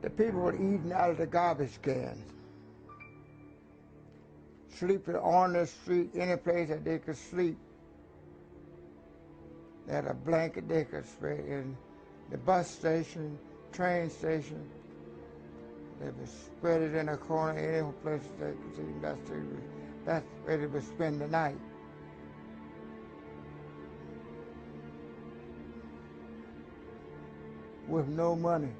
The people were eating out of the garbage cans, sleeping on the street, any place that they could sleep. They had a blanket they could spread in the bus station, train station. They would spread it in a corner, any place they could see. That's where they would spend the night. With no money.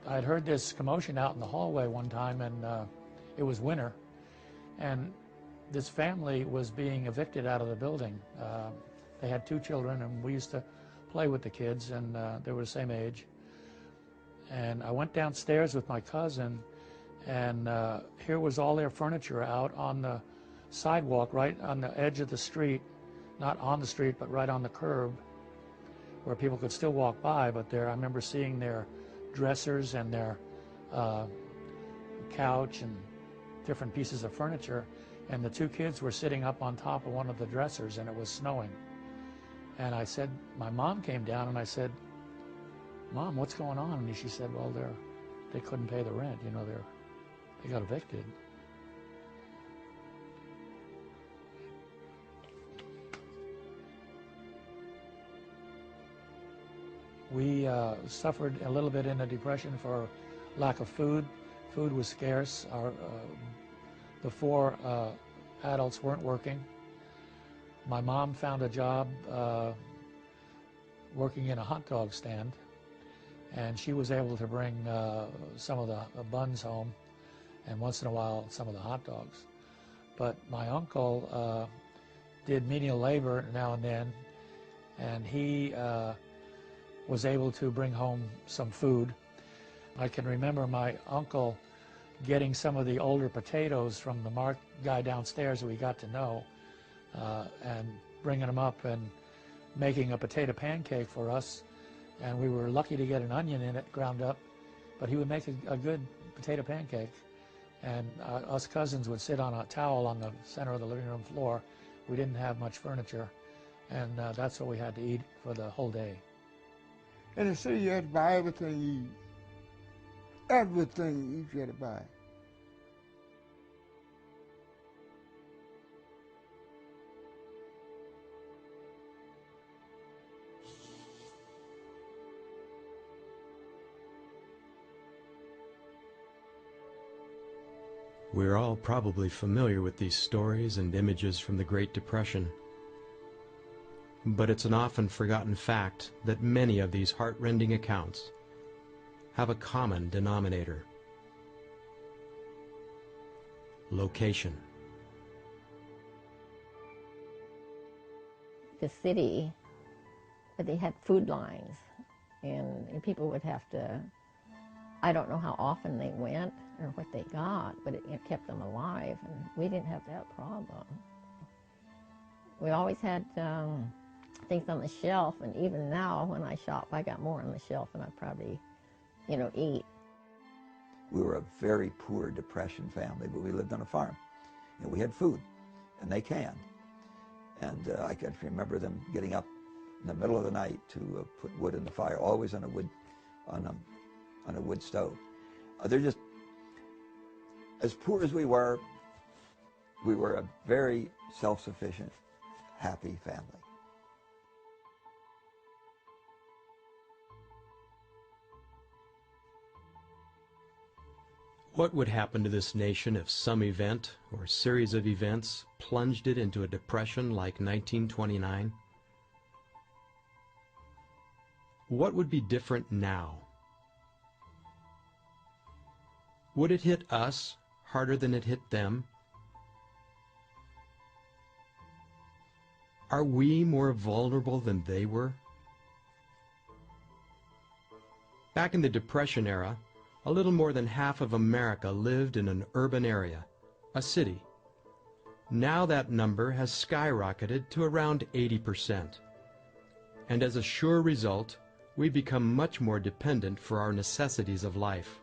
I'd heard this commotion out in the hallway one time, and it was winter, and this family was being evicted out of the building. They had 2 children, and we used to play with the kids, and they were the same age. And I went downstairs with my cousin, and here was all their furniture out on the sidewalk, right on the edge of the street, not on the street, but right on the curb, where people could still walk by. But there, I remember seeing their dressers and their couch and different pieces of furniture, and the 2 kids were sitting up on top of one of the dressers, and it was snowing. And I said, my mom came down, and I said, Mom, what's going on? And she said, well, they couldn't pay the rent, you know, they got evicted. We suffered a little bit in the Depression for lack of food. Food was scarce. The 4 adults weren't working. My mom found a job working in a hot dog stand, and she was able to bring some of the buns home, and once in a while some of the hot dogs. But my uncle did menial labor now and then, and he was able to bring home some food. I can remember my uncle getting some of the older potatoes from the guy downstairs that we got to know, and bringing them up and making a potato pancake for us. And we were lucky to get an onion in it, ground up, but he would make a good potato pancake. And us cousins would sit on a towel on the center of the living room floor. We didn't have much furniture, and that's what we had to eat for the whole day. In the city, you had to buy everything you eat. Everything you had to buy. We're all probably familiar with these stories and images from the Great Depression. But it's an often forgotten fact that many of these heartrending accounts have a common denominator: location. The city, but they had food lines, and people would have to, I don't know how often they went or what they got, but it kept them alive, and we didn't have that problem. We always had things on the shelf, and even now when I shop, I got more on the shelf than I probably, eat. We were a very poor Depression family, but we lived on a farm, and we had food, and they canned. And I can remember them getting up in the middle of the night to put wood in the fire, always on a wood stove. They're just, as poor as we were a very self-sufficient, happy family. What would happen to this nation if some event or series of events plunged it into a depression like 1929? What would be different now? Would it hit us harder than it hit them? Are we more vulnerable than they were? Back in the Depression era, a little more than half of America lived in an urban area, a city. Now that number has skyrocketed to around 80%. And as a sure result, we've become much more dependent for our necessities of life.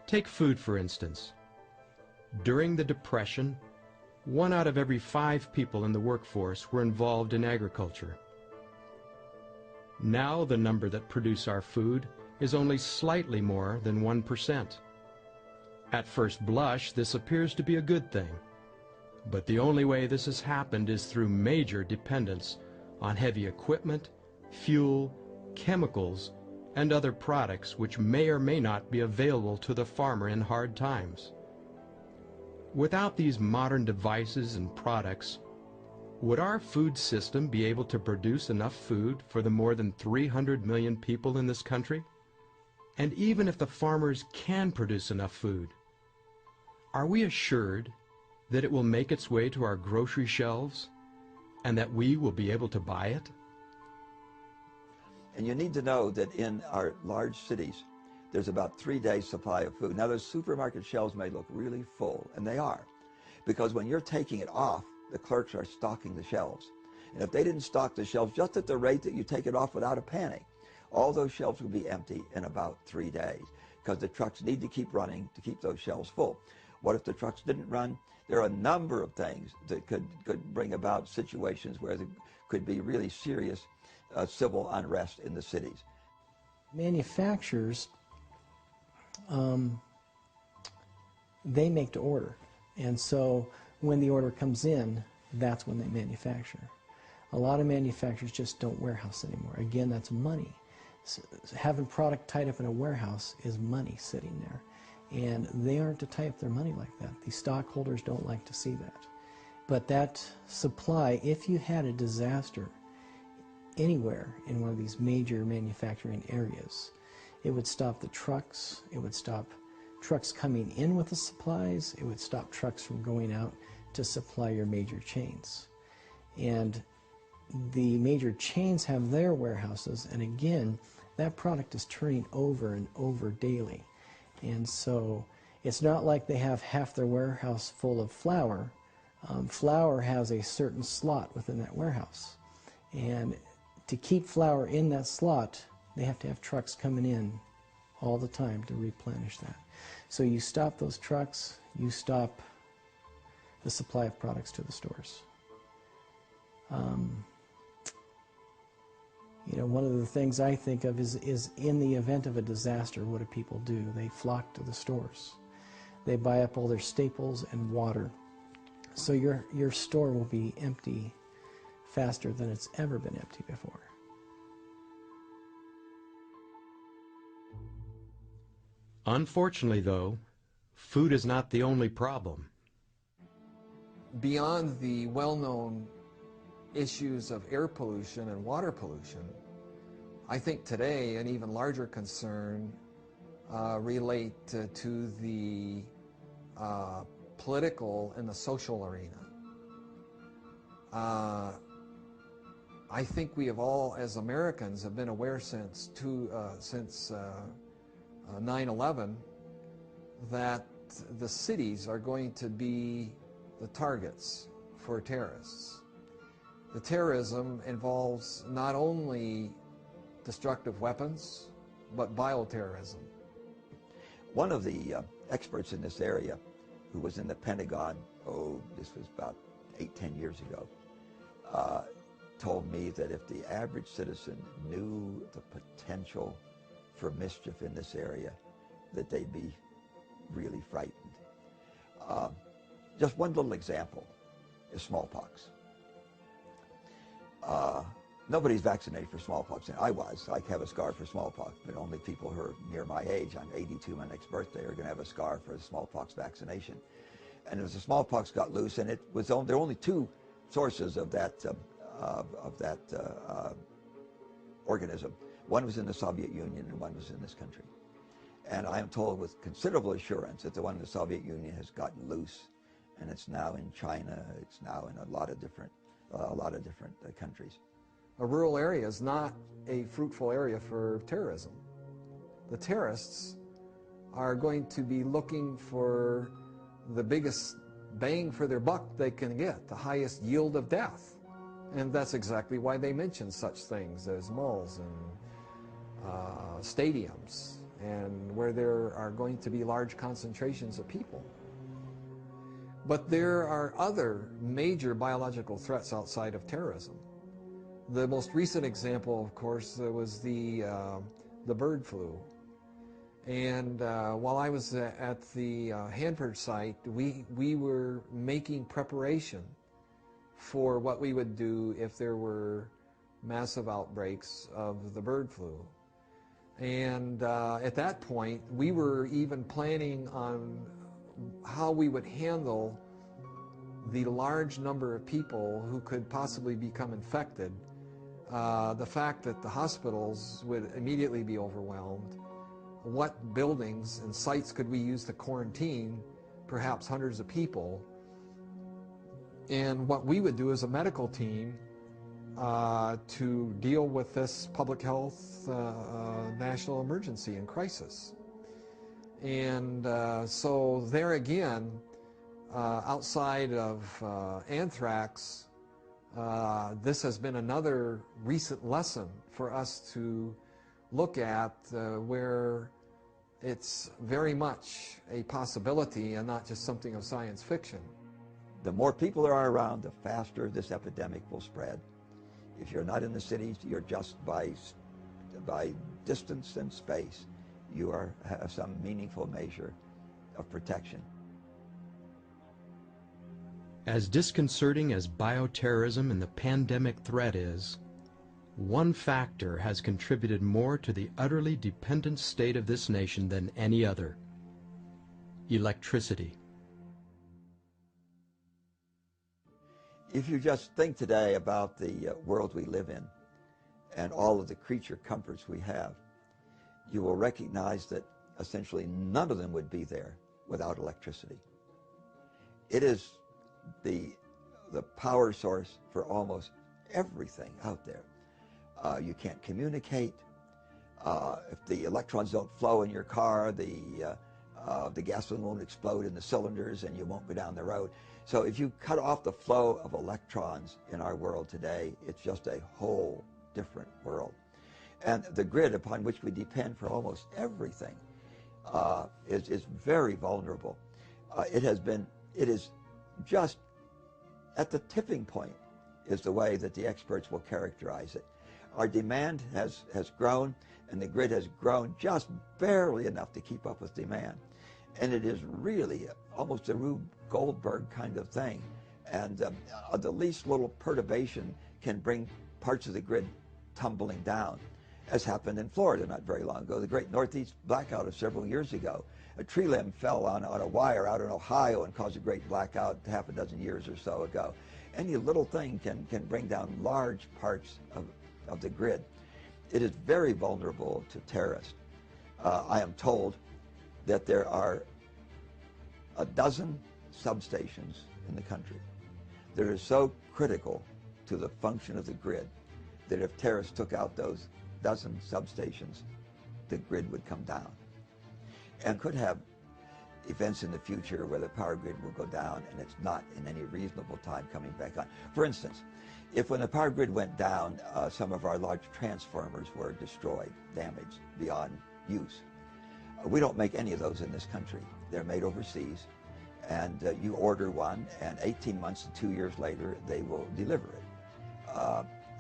Take food, for instance. During the Depression, 1 out of every 5 people in the workforce were involved in agriculture. Now the number that produce our food is only slightly more than 1%. At first blush, this appears to be a good thing. But the only way this has happened is through major dependence on heavy equipment, fuel, chemicals, and other products which may or may not be available to the farmer in hard times. Without these modern devices and products, would our food system be able to produce enough food for the more than 300 million people in this country? And even if the farmers can produce enough food, are we assured that it will make its way to our grocery shelves and that we will be able to buy it? And you need to know that in our large cities, there's about 3 days' supply of food. Now, those supermarket shelves may look really full, and they are, because when you're taking it off, the clerks are stocking the shelves. And if they didn't stock the shelves just at the rate that you take it off without a panic, all those shelves will be empty in about 3 days, because the trucks need to keep running to keep those shelves full. What if the trucks didn't run? There are a number of things that could bring about situations where there could be really serious civil unrest in the cities. Manufacturers, they make to order, and so when the order comes in, that's when they manufacture. A lot of manufacturers just don't warehouse anymore. Again, that's money. So having product tied up in a warehouse is money sitting there, and they aren't to tie up their money like that. The stockholders don't like to see that. But that supply, if you had a disaster anywhere in one of these major manufacturing areas, it would stop the trucks, it would stop trucks coming in with the supplies, it would stop trucks from going out to supply your major chains. And the major chains have their warehouses, and again, that product is turning over and over daily. And so it's not like they have half their warehouse full of flour. Flour has a certain slot within that warehouse. And to keep flour in that slot, they have to have trucks coming in all the time to replenish that. So you stop those trucks, you stop the supply of products to the stores. You know, one of the things I think of is in the event of a disaster, what do people do? They flock to the stores. They buy up all their staples and water. So your store will be empty faster than it's ever been empty before. Unfortunately, though, food is not the only problem. Beyond the well-known issues of air pollution and water pollution, I think today an even larger concern relate to the political and the social arena. I think we have all, as Americans, have been aware since 9/11 that the cities are going to be the targets for terrorists. The terrorism involves not only destructive weapons, but bioterrorism. One of the experts in this area, who was in the Pentagon, this was about 8-10 years ago, told me that if the average citizen knew the potential for mischief in this area, that they'd be really frightened. Just one little example is smallpox. Nobody's vaccinated for smallpox. I was. I have a scar for smallpox, but only people who are near my age, I'm 82, my next birthday, are going to have a scar for the smallpox vaccination. And as the smallpox got loose, and there were only two sources of that organism. One was in the Soviet Union and one was in this country. And I am told with considerable assurance that the one in the Soviet Union has gotten loose, and it's now in China, it's now in a lot of different countries. A rural area is not a fruitful area for terrorism. The terrorists are going to be looking for the biggest bang for their buck they can get, the highest yield of death. And that's exactly why they mention such things as malls and stadiums, and where there are going to be large concentrations of people. But there are other major biological threats outside of terrorism. The most recent example, of course, was the bird flu. And while I was at the Hanford site, we were making preparation for what we would do if there were massive outbreaks of the bird flu. And at that point, we were even planning on how we would handle the large number of people who could possibly become infected. The fact that the hospitals would immediately be overwhelmed. What buildings and sites could we use to quarantine perhaps hundreds of people? And what we would do as a medical team to deal with this public health national emergency and crisis. And so there again, outside of anthrax, this has been another recent lesson for us to look at where it's very much a possibility and not just something of science fiction. The more people there are around, the faster this epidemic will spread. If you're not in the cities, you're just by distance and space, you have some meaningful measure of protection. As disconcerting as bioterrorism and the pandemic threat is, one factor has contributed more to the utterly dependent state of this nation than any other: electricity. If you just think today about the world we live in and all of the creature comforts we have, you will recognize that essentially none of them would be there without electricity. It is the power source for almost everything out there. You can't communicate. If the electrons don't flow in your car, the gasoline won't explode in the cylinders and you won't go down the road. So if you cut off the flow of electrons in our world today, it's just a whole different world. And the grid upon which we depend for almost everything is very vulnerable. It is just at the tipping point is the way that the experts will characterize it. Our demand has grown, and the grid has grown just barely enough to keep up with demand. And it is really almost a Rube Goldberg kind of thing. And the least little perturbation can bring parts of the grid tumbling down, as happened in Florida not very long ago. The great Northeast blackout of several years ago. A tree limb fell on a wire out in Ohio and caused a great blackout half a dozen years or so ago. Any little thing can bring down large parts of the grid. It is very vulnerable to terrorists. I am told that there are a dozen substations in the country that are so critical to the function of the grid that if terrorists took out those dozen substations, the grid would come down. And could have events in the future where the power grid will go down and it's not in any reasonable time coming back on. For instance, if when the power grid went down, some of our large transformers were destroyed, damaged beyond use. We don't make any of those in this country. They're made overseas, and you order one, and 18 months to 2 years later, they will deliver it.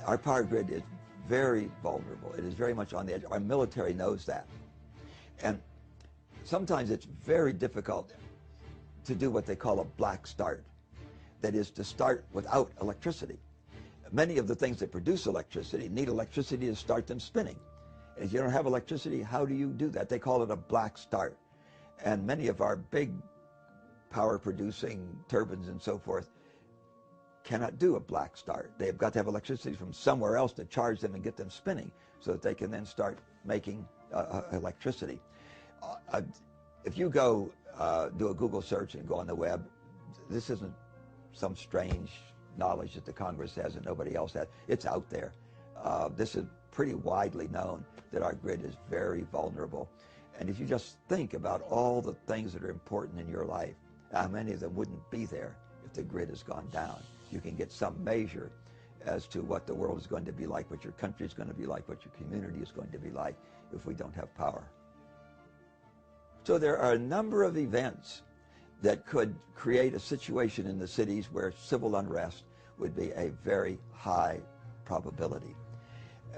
Our power grid is very vulnerable. It is very much on the edge. Our military knows that. And sometimes it's very difficult to do what they call a black start. That is, to start without electricity. Many of the things that produce electricity need electricity to start them spinning. And if you don't have electricity, how do you do that? They call it a black start. And many of our big power-producing turbines and so forth cannot do a black start. They've got to have electricity from somewhere else to charge them and get them spinning so that they can then start making electricity. If you go do a Google search and go on the web, this isn't some strange knowledge that the Congress has and nobody else has. It's out there. This is pretty widely known that our grid is very vulnerable. And if you just think about all the things that are important in your life, how many of them wouldn't be there if the grid has gone down? You can get some measure as to what the world is going to be like, what your country is going to be like, what your community is going to be like if we don't have power. So there are a number of events that could create a situation in the cities where civil unrest would be a very high probability.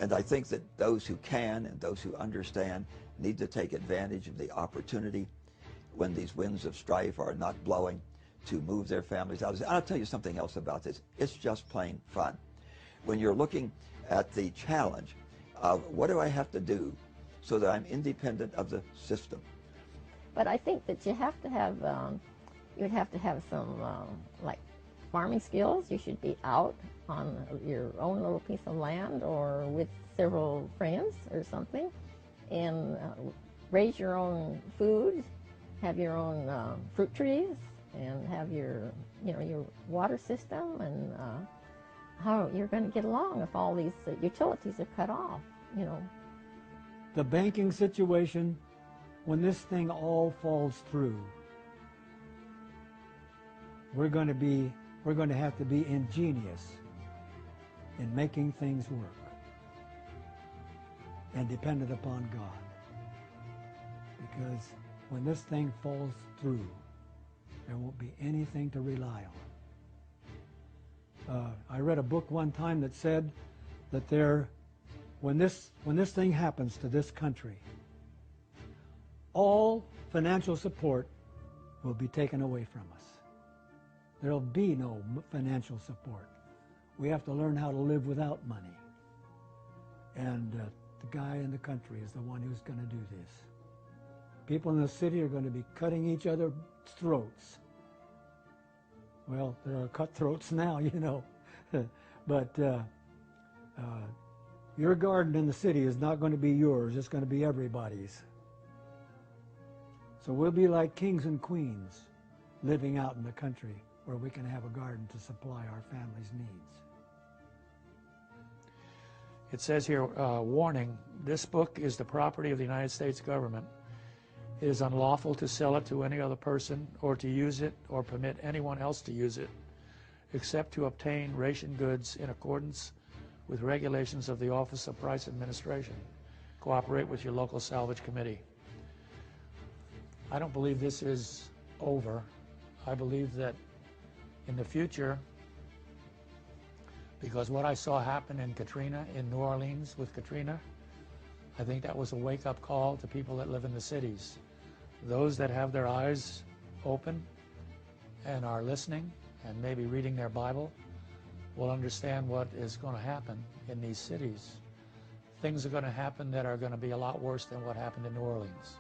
And I think that those who can and those who understand need to take advantage of the opportunity when these winds of strife are not blowing to move their families out. I'll tell you something else about this. It's just plain fun. When you're looking at the challenge of what do I have to do so that I'm independent of the system. But I think that you have to have, you'd have to have some like farming skills. You should be out on your own little piece of land or with several friends or something and raise your own food, have your own fruit trees, and have your, your water system, and how you're going to get along if all these utilities are cut off, The banking situation, when this thing all falls through, we're going to have to be ingenious in making things work and dependent upon God. Because when this thing falls through, there won't be anything to rely on. I read a book one time that said that when this thing happens to this country, all financial support will be taken away from us. There'll be no financial support. We have to learn how to live without money. And the guy in the country is the one who's going to do this. People in the city are going to be cutting each other's throats. Well, there are cutthroats now, but your garden in the city is not going to be yours. It's going to be everybody's. So we'll be like kings and queens living out in the country where we can have a garden to supply our family's needs. It says here, warning, this book is the property of the United States government. It is unlawful to sell it to any other person or to use it or permit anyone else to use it, except to obtain ration goods in accordance with regulations of the Office of Price Administration. Cooperate with your local salvage committee. I don't believe this is over. I believe that in the future, because what I saw happen in Katrina, in New Orleans with Katrina, I think that was a wake-up call to people that live in the cities. Those that have their eyes open and are listening and maybe reading their Bible will understand what is going to happen in these cities. Things are going to happen that are going to be a lot worse than what happened in New Orleans.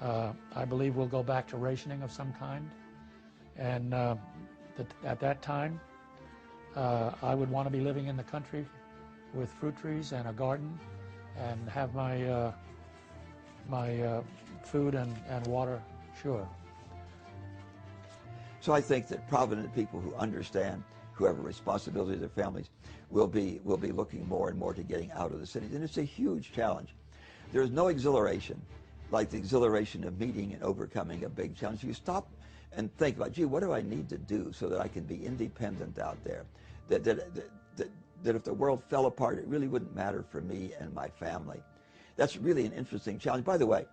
I believe we'll go back to rationing of some kind, and at that time I would want to be living in the country with fruit trees and a garden and have my food and water sure. So I think that provident people who understand, who have a responsibility to their families, will be looking more and more to getting out of the cities. And it's a huge challenge. There's no exhilaration like the exhilaration of meeting and overcoming a big challenge. You stop and think about, gee, what do I need to do so that I can be independent out there? That if the world fell apart, it really wouldn't matter for me and my family. That's really an interesting challenge. By the way,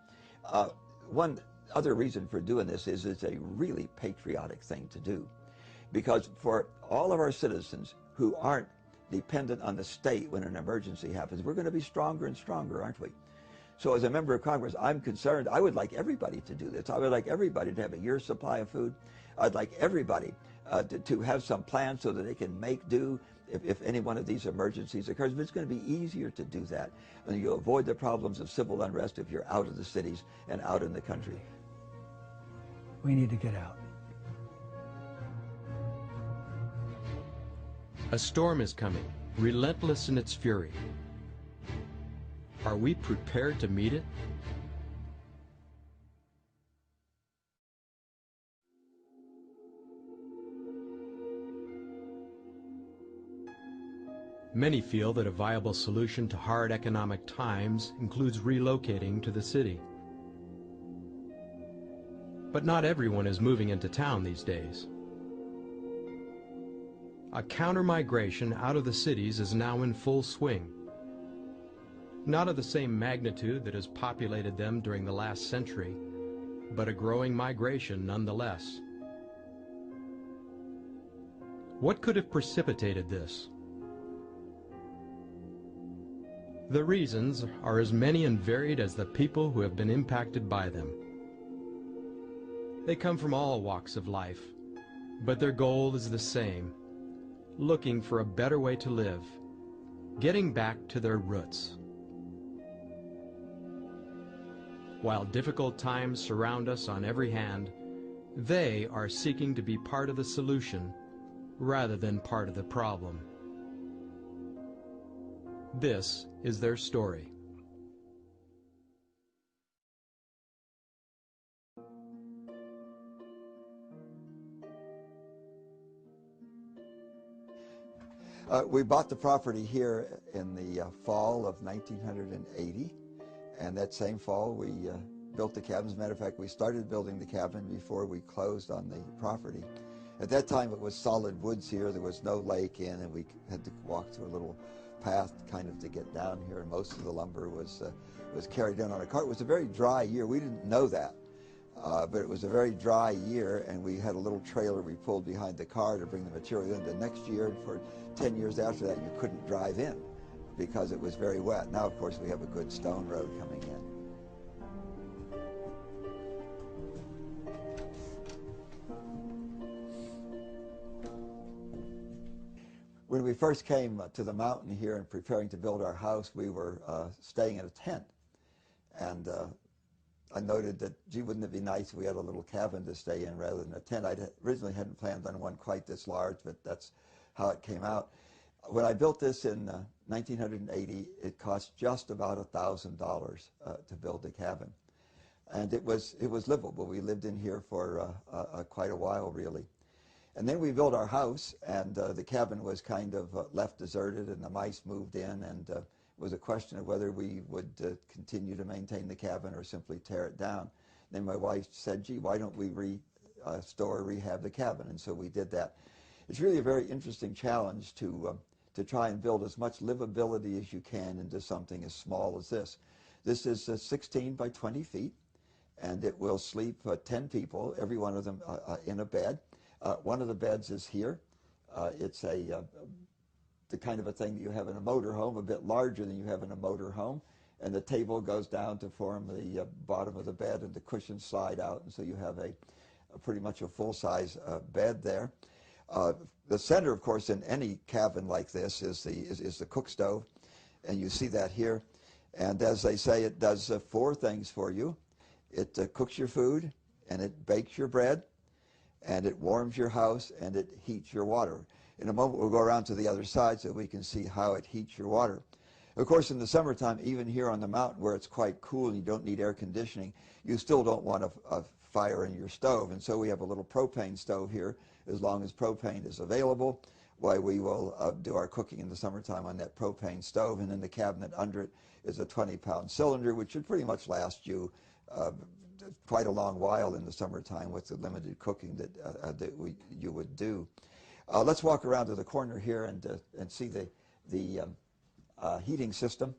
one other reason for doing this is it's a really patriotic thing to do. Because for all of our citizens who aren't dependent on the state when an emergency happens, we're going to be stronger and stronger, aren't we? So as a member of Congress, I'm concerned. I would like everybody to do this. I would like everybody to have a year's supply of food. I'd like everybody to have some plan so that they can make do if any one of these emergencies occurs. But it's going to be easier to do that, and you'll avoid the problems of civil unrest if you're out of the cities and out in the country. We need to get out. A storm is coming, relentless in its fury. Are we prepared to meet it? Many feel that a viable solution to hard economic times includes relocating to the city. But not everyone is moving into town these days. A counter-migration out of the cities is now in full swing. Not of the same magnitude that has populated them during the last century, but a growing migration nonetheless. What could have precipitated this? The reasons are as many and varied as the people who have been impacted by them. They come from all walks of life, but their goal is the same: looking for a better way to live, getting back to their roots. While difficult times surround us on every hand, they are seeking to be part of the solution rather than part of the problem. This is their story. We bought the property here in the fall of 1980, and that same fall we built the cabin. As a matter of fact, we started building the cabin before we closed on the property. At that time it was solid woods here. There was no lake in, and we had to walk through a little path kind of to get down here, and most of the lumber was carried in on a cart. It was a very dry year. We didn't know that, but it was a very dry year, and we had a little trailer we pulled behind the car to bring the material in. The next year, for 10 years after that, you couldn't drive in because it was very wet. Now, of course, we have a good stone road coming in. When we first came to the mountain here and preparing to build our house, we were staying in a tent. And I noted that, gee, wouldn't it be nice if we had a little cabin to stay in rather than a tent? I originally hadn't planned on one quite this large, but that's how it came out. When I built this in 1980, it cost just about $1,000 to build the cabin. And it was livable. We lived in here for quite a while, really. And then we built our house, and the cabin was kind of left deserted, and the mice moved in, and it was a question of whether we would continue to maintain the cabin or simply tear it down. Then my wife said, gee, why don't we rehab the cabin? And so we did that. It's really a very interesting challenge to try and build as much livability as you can into something as small as this. This is 16 by 20 feet, and it will sleep 10 people, every one of them in a bed. One of the beds is here. It's the kind of a thing that you have in a motorhome, a bit larger than you have in a motorhome. And the table goes down to form the bottom of the bed, and the cushions slide out, and so you have a pretty much a full-size bed there. The center, of course, in any cabin like this is the cook stove, and you see that here. And as they say, it does 4 things for you. It cooks your food, and it bakes your bread, and it warms your house, and it heats your water. In a moment we'll go around to the other side so we can see how it heats your water. Of course, in the summertime, even here on the mountain where it's quite cool and you don't need air conditioning, you still don't want a fire in your stove. And so we have a little propane stove here. As long as propane is available, why, we will do our cooking in the summertime on that propane stove. And in the cabinet under it is a 20-pound cylinder, which should pretty much last you quite a long while in the summertime with the limited cooking that you would do. Let's walk around to the corner here and see the heating system.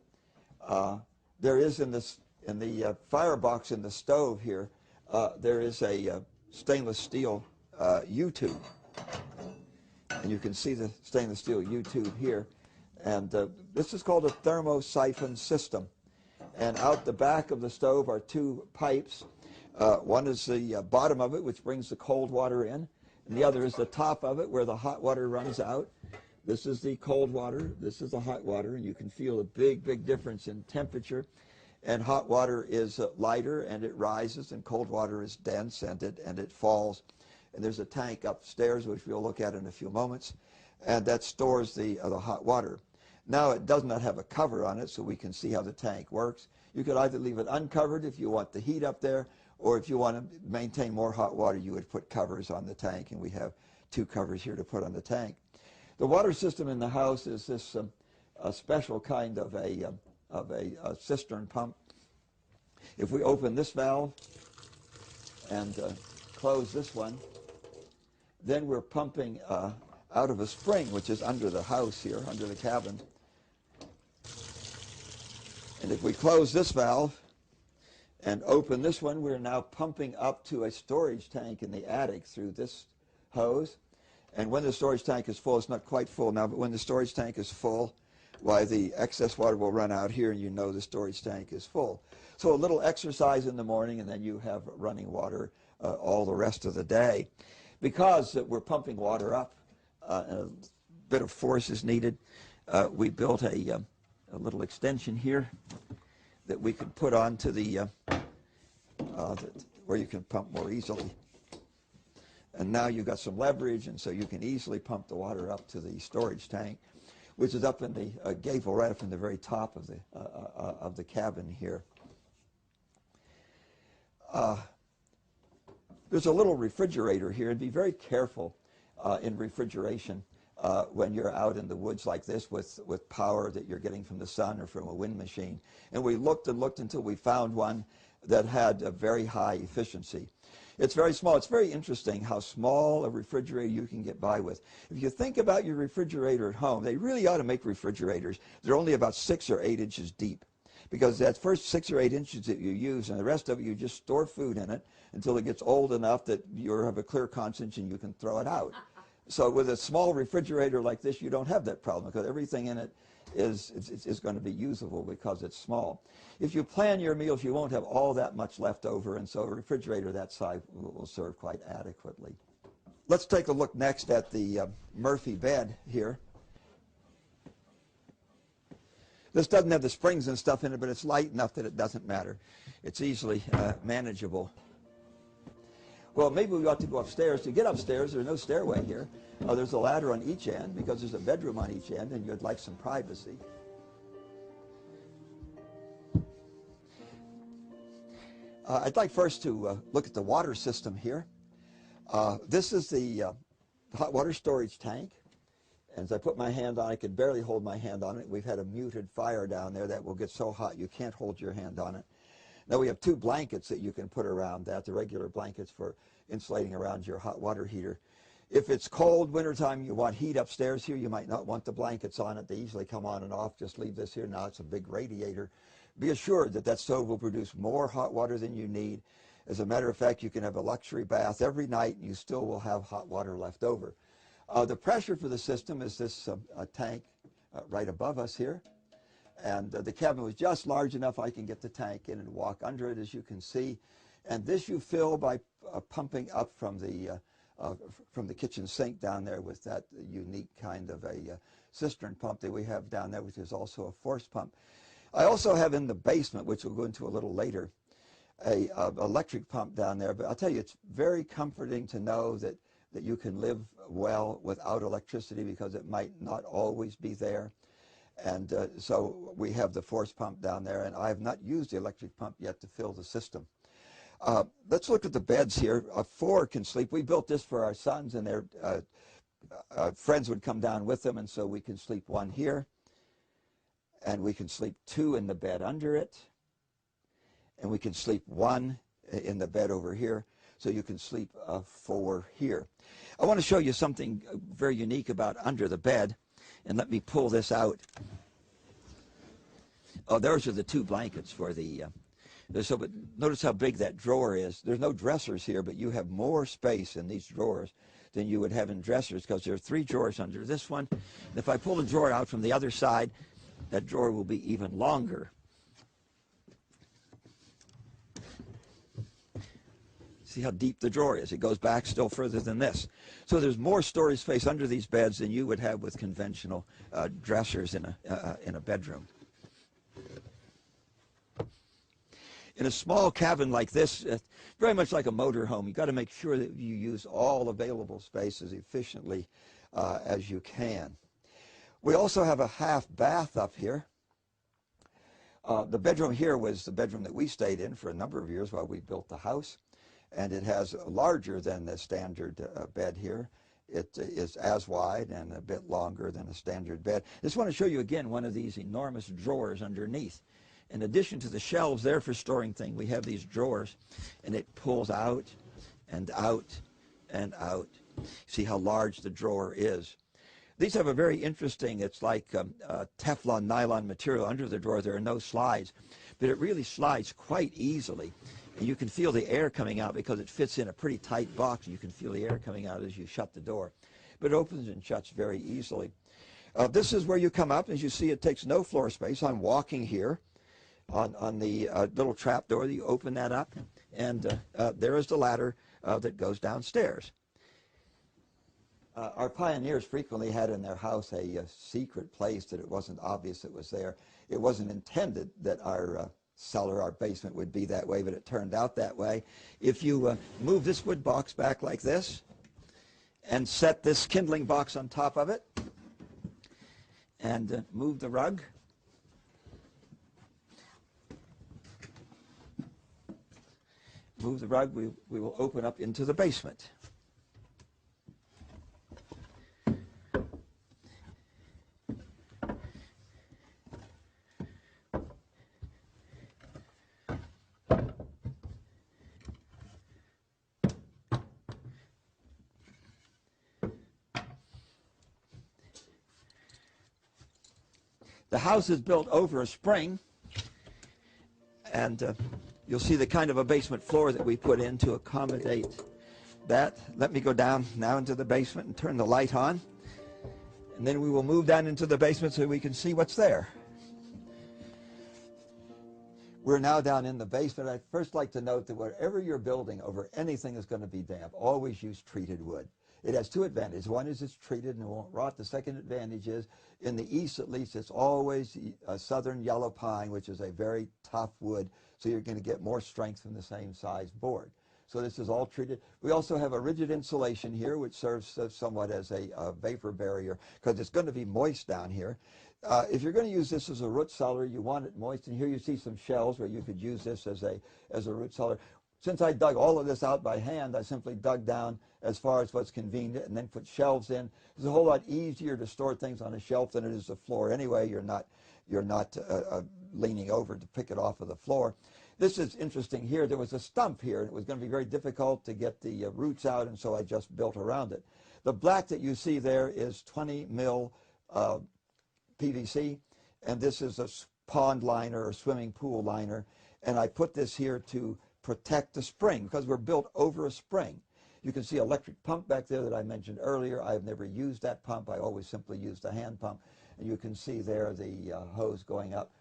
There is in the firebox in the stove here, there is a stainless steel U-tube, and you can see the stainless steel U-tube here. And this is called a thermosiphon system. And out the back of the stove are 2 pipes. One is the bottom of it, which brings the cold water in, and the other is the top of it, where the hot water runs out. This is the cold water, this is the hot water, and you can feel a big difference in temperature. And hot water is lighter, and it rises, and cold water is dense, and it falls. And there's a tank upstairs, which we'll look at in a few moments, and that stores the hot water. Now, it does not have a cover on it, so we can see how the tank works. You could either leave it uncovered if you want the heat up there, or if you want to maintain more hot water, you would put covers on the tank, and we have 2 covers here to put on the tank. The water system in the house is this a special kind of a cistern pump. If we open this valve and close this one, then we're pumping out of a spring, which is under the house here, under the cabin. And if we close this valve and open this one, we're now pumping up to a storage tank in the attic through this hose. And when the storage tank is full, it's not quite full now, but when the storage tank is full, why the excess water will run out here and you know the storage tank is full. So a little exercise in the morning and then you have running water all the rest of the day. Because we're pumping water up, a bit of force is needed. We built a little extension here that we could put onto the where you can pump more easily. And now you've got some leverage, and so you can easily pump the water up to the storage tank, which is up in the gable, right up in the very top of the cabin here. There's a little refrigerator here, and be very careful in refrigeration when you're out in the woods like this with power that you're getting from the sun or from a wind machine. And we looked and looked until we found one that had a very high efficiency. It's very small. It's very interesting how small a refrigerator you can get by with. If you think about your refrigerator at home, they really ought to make refrigerators. They're only about 6 or 8 inches deep, because that first 6 or 8 inches that you use and the rest of it, you just store food in it until it gets old enough that you have a clear conscience and you can throw it out. So with a small refrigerator like this, you don't have that problem, because everything in it is going to be usable because it's small. If you plan your meals, you won't have all that much left over, and so a refrigerator that size will serve quite adequately. Let's take a look next at the Murphy bed here. This doesn't have the springs and stuff in it, but it's light enough that it doesn't matter. It's easily manageable. Well, maybe we ought to go upstairs. To get upstairs, there's no stairway here. There's a ladder on each end because there's a bedroom on each end, and you'd like some privacy. I'd like first to look at the water system here. This is the hot water storage tank. As I put my hand on it, I can barely hold my hand on it. We've had a muted fire down there that will get so hot you can't hold your hand on it. Now we have 2 blankets that you can put around that, the regular blankets for insulating around your hot water heater. If it's cold wintertime, you want heat upstairs here, you might not want the blankets on it. They easily come on and off. Just leave this here. Now it's a big radiator. Be assured that that stove will produce more hot water than you need. As a matter of fact, you can have a luxury bath every night and you still will have hot water left over. The pressure for the system is this tank right above us here. And the cabin was just large enough I can get the tank in and walk under it, as you can see. And this you fill by pumping up from the kitchen sink down there with that unique kind of a cistern pump that we have down there, which is also a force pump. I also have in the basement, which we'll go into a little later, a electric pump down there. But I'll tell you, it's very comforting to know that you can live well without electricity, because it might not always be there. And so we have the force pump down there, and I have not used the electric pump yet to fill the system. Let's look at the beds here. 4 can sleep. We built this for our sons, and their friends would come down with them, and so we can sleep 1 here, and we can sleep 2 in the bed under it, and we can sleep 1 in the bed over here, so you can sleep 4 here. I want to show you something very unique about under the bed. And let me pull this out. Oh, those are the 2 blankets for the, but notice how big that drawer is. There's no dressers here, but you have more space in these drawers than you would have in dressers, because there are 3 drawers under this one. And if I pull the drawer out from the other side, that drawer will be even longer. See how deep the drawer is. It goes back still further than this. So there's more storage space under these beds than you would have with conventional dressers in a bedroom. In a small cabin like this, very much like a motor home, you've got to make sure that you use all available space as efficiently as you can. We also have a half bath up here. The bedroom here was the bedroom that we stayed in for a number of years while we built the house. And it has larger than the standard bed here. It is as wide and a bit longer than a standard bed. I just want to show you again one of these enormous drawers underneath. In addition to the shelves there for storing things, we have these drawers, and it pulls out and out and out. See how large the drawer is. These have a very interesting, it's like Teflon nylon material under the drawer. There are no slides, but it really slides quite easily. And you can feel the air coming out because it fits in a pretty tight box. You can feel the air coming out as you shut the door. But it opens and shuts very easily. This is where you come up. As you see, it takes no floor space. I'm walking here on the little trap door. You open that up, and there is the ladder that goes downstairs. Our pioneers frequently had in their house a secret place that it wasn't obvious it was there. It wasn't intended that our cellar, our basement would be that way, but it turned out that way. If you move this wood box back like this and set this kindling box on top of it and move the rug, we will open up into the basement. The house is built over a spring, and you'll see the kind of a basement floor that we put in to accommodate that. Let me go down now into the basement and turn the light on, and then we will move down into the basement so we can see what's there. We're now down in the basement. I'd first like to note that wherever you're building over anything that's going to be damp, always use treated wood. It has two advantages. One is it's treated and it won't rot. The second advantage is, in the east at least, it's always a southern yellow pine, which is a very tough wood, so you're going to get more strength from the same size board. So this is all treated. We also have a rigid insulation here, which serves somewhat as a vapor barrier, because it's going to be moist down here. If you're going to use this as a root cellar, you want it moist, and here you see some shelves where you could use this as a root cellar. Since I dug all of this out by hand, I simply dug down as far as what's convenient and then put shelves in. It's a whole lot easier to store things on a shelf than it is the floor anyway. You're not leaning over to pick it off of the floor. This is interesting here. There was a stump here, and it was going to be very difficult to get the roots out, and so I just built around it. The black that you see there is 20 mil PVC, and this is a pond liner or swimming pool liner, and I put this here to protect the spring because we're built over a spring. You can see electric pump back there that I mentioned earlier. I've never used that pump. I always simply use the hand pump, and you can see there the hose going up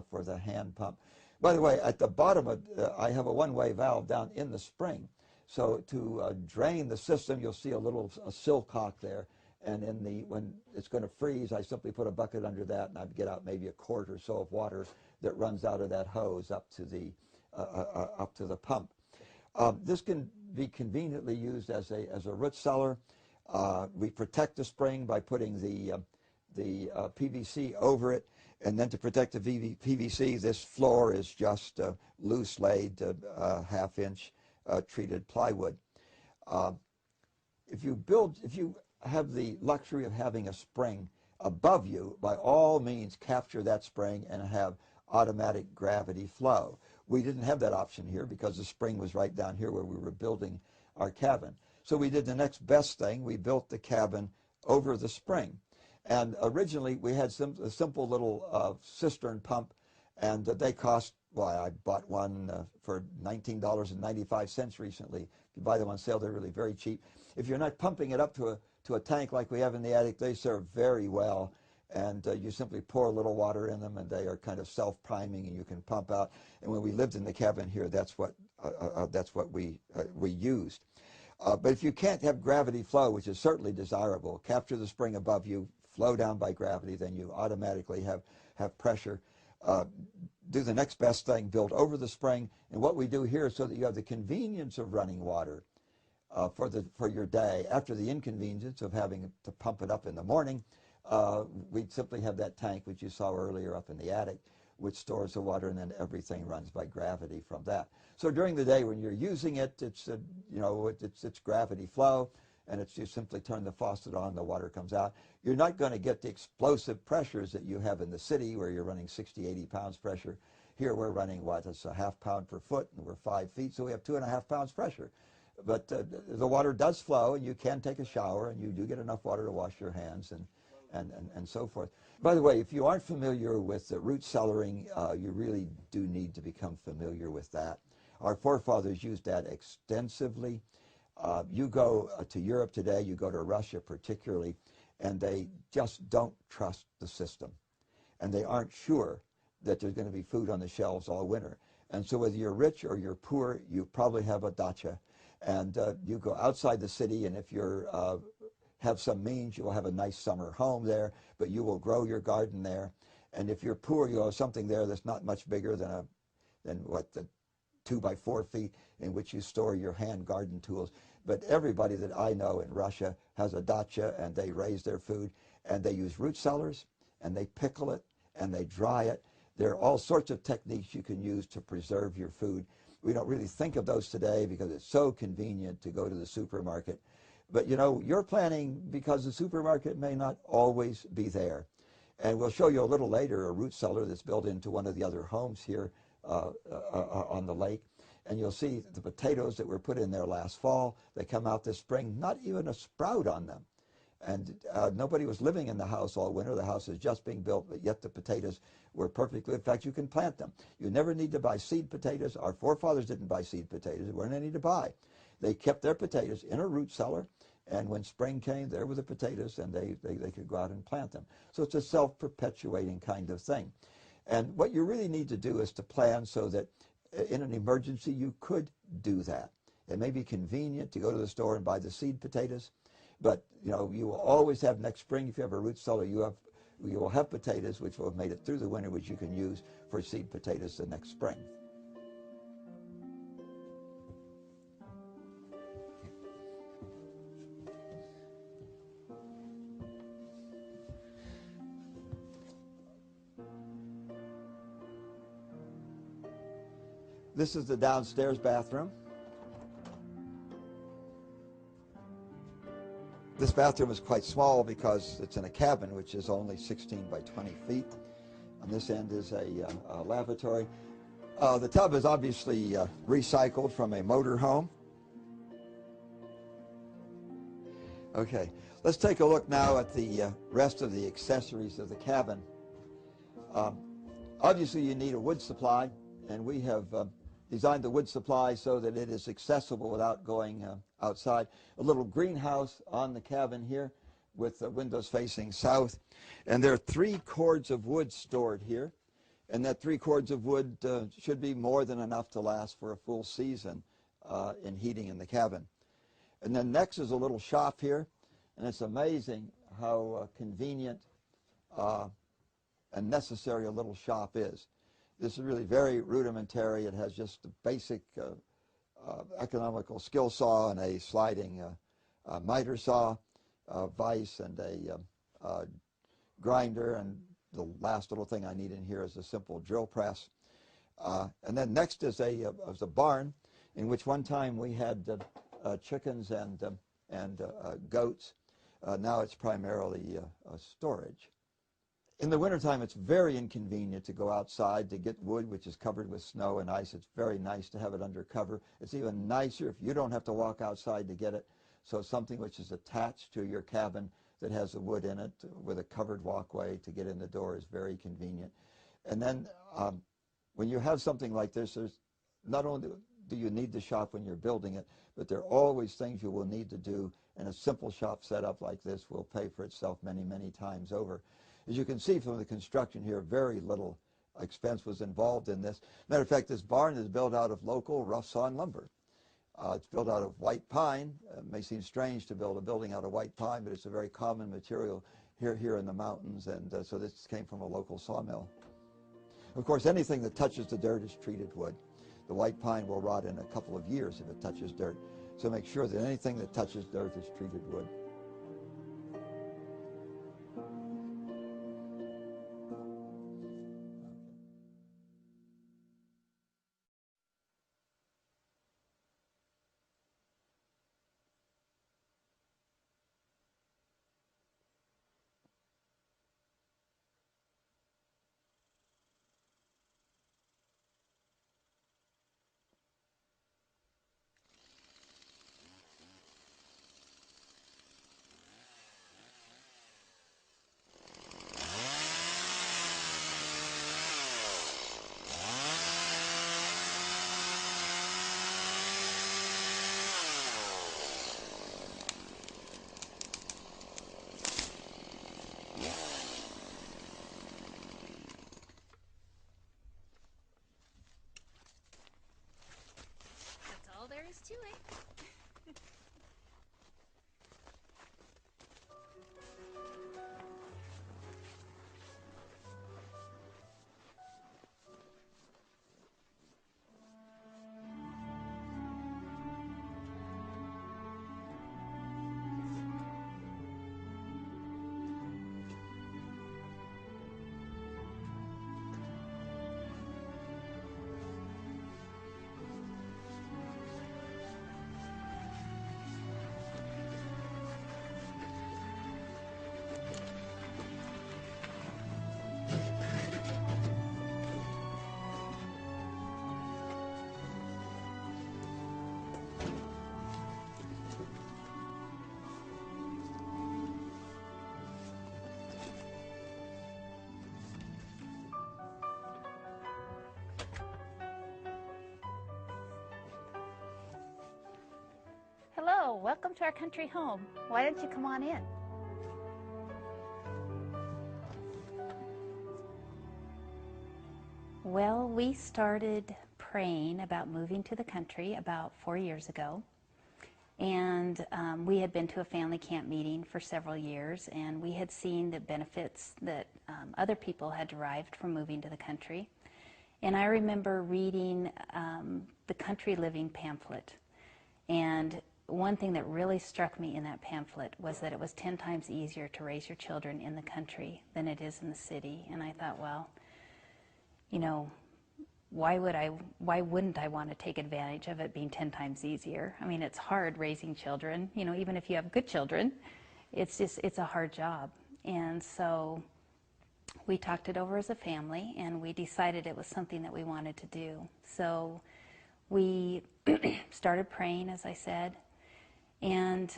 for the hand pump. By the way, at the bottom of I have a one-way valve down in the spring, so to drain the system, you'll see a little silcock there. And when it's going to freeze, I simply put a bucket under that, and I'd get out maybe a quart or so of water that runs out of that hose up to the pump. This can be conveniently used as a root cellar. We protect the spring by putting the PVC over it, and then to protect the PVC, this floor is just loose laid half-inch treated plywood. If you have the luxury of having a spring above you, by all means capture that spring and have automatic gravity flow. We didn't have that option here because the spring was right down here where we were building our cabin. So we did the next best thing. We built the cabin over the spring. And originally we had a simple little cistern pump, and they cost, well, I bought one for $19.95 recently. If you buy them on sale, they're really very cheap. If you're not pumping it up to a tank like we have in the attic, they serve very well. And you simply pour a little water in them, and they are kind of self-priming, and you can pump out. And when we lived in the cabin here, that's what we used. But if you can't have gravity flow, which is certainly desirable, capture the spring above you, flow down by gravity, then you automatically have pressure. Do the next best thing, build over the spring. And what we do here is so that you have the convenience of running water for your day. After the inconvenience of having to pump it up in the morning, we'd simply have that tank, which you saw earlier up in the attic, which stores the water, and then everything runs by gravity from that. So during the day when you're using it, it's gravity flow, and you simply turn the faucet on, the water comes out. You're not going to get the explosive pressures that you have in the city where you're running 60, 80 pounds pressure. Here we're running, it's a half pound per foot, and we're 5 feet, so we have 2.5 pounds pressure. But the water does flow, and you can take a shower, and you do get enough water to wash your hands and so forth. By the way, if you aren't familiar with root cellaring, you really do need to become familiar with that. Our forefathers used that extensively. You go to Europe today, you go to Russia particularly, and they just don't trust the system. And they aren't sure that there's going to be food on the shelves all winter. And so whether you're rich or you're poor, you probably have a dacha. And you go outside the city, and if you're have some means, you'll have a nice summer home there, but you will grow your garden there. And if you're poor, you'll have something there that's not much bigger than the 2 by 4 feet in which you store your hand garden tools. But everybody that I know in Russia has a dacha, and they raise their food, and they use root cellars, and they pickle it, and they dry it. There are all sorts of techniques you can use to preserve your food. We don't really think of those today because it's so convenient to go to the supermarket. But you know, you're planning because the supermarket may not always be there. And we'll show you a little later a root cellar that's built into one of the other homes here on the lake. And you'll see the potatoes that were put in there last fall. They come out this spring, not even a sprout on them. And nobody was living in the house all winter. The house is just being built, but yet the potatoes were perfectly. In fact, you can plant them. You never need to buy seed potatoes. Our forefathers didn't buy seed potatoes. There weren't any to buy. They kept their potatoes in a root cellar, and when spring came, there were the potatoes, and they could go out and plant them. So it's a self-perpetuating kind of thing. And what you really need to do is to plan so that in an emergency you could do that. It may be convenient to go to the store and buy the seed potatoes, but you know, you will always have next spring, if you have a root cellar, you will have potatoes which will have made it through the winter, which you can use for seed potatoes the next spring. This is the downstairs bathroom. This bathroom is quite small because it's in a cabin, which is only 16 by 20 feet. On this end is a lavatory. The tub is obviously recycled from a motor home. Okay, let's take a look now at the rest of the accessories of the cabin. Obviously you need a wood supply, and we have designed the wood supply so that it is accessible without going outside. A little greenhouse on the cabin here with the windows facing south. And there are 3 cords of wood stored here. And that 3 cords of wood should be more than enough to last for a full season in heating in the cabin. And then next is a little shop here. And it's amazing how convenient and necessary a little shop is. This is really very rudimentary. It has just the basic economical skill saw and a sliding miter saw, vise, and a grinder. And the last little thing I need in here is a simple drill press. And then next is a barn in which one time we had chickens and goats. Now it's primarily storage. In the wintertime, it's very inconvenient to go outside to get wood, which is covered with snow and ice. It's very nice to have it under cover. It's even nicer if you don't have to walk outside to get it. So something which is attached to your cabin that has the wood in it with a covered walkway to get in the door is very convenient. And then when you have something like this, there's not only do you need the shop when you're building it, but there are always things you will need to do, and a simple shop setup like this will pay for itself many, many times over. As you can see from the construction here, very little expense was involved in this. Matter of fact, this barn is built out of local rough-sawn lumber. It's built out of white pine. It may seem strange to build a building out of white pine, but it's a very common material here in the mountains, and so this came from a local sawmill. Of course, anything that touches the dirt is treated wood. The white pine will rot in a couple of years if it touches dirt. So make sure that anything that touches dirt is treated wood. it. Hello, welcome to our country home. Why don't you come on in? Well, we started praying about moving to the country about 4 years ago. And we had been to a family camp meeting for several years, and we had seen the benefits that other people had derived from moving to the country. And I remember reading the Country Living pamphlet. And one thing that really struck me in that pamphlet was that it was 10 times easier to raise your children in the country than it is in the city. And I thought, well, you know, why wouldn't I want to take advantage of it being 10 times easier? I mean, it's hard raising children, you know, even if you have good children, it's a hard job. And so we talked it over as a family, and we decided it was something that we wanted to do. So we started praying, as I said, and,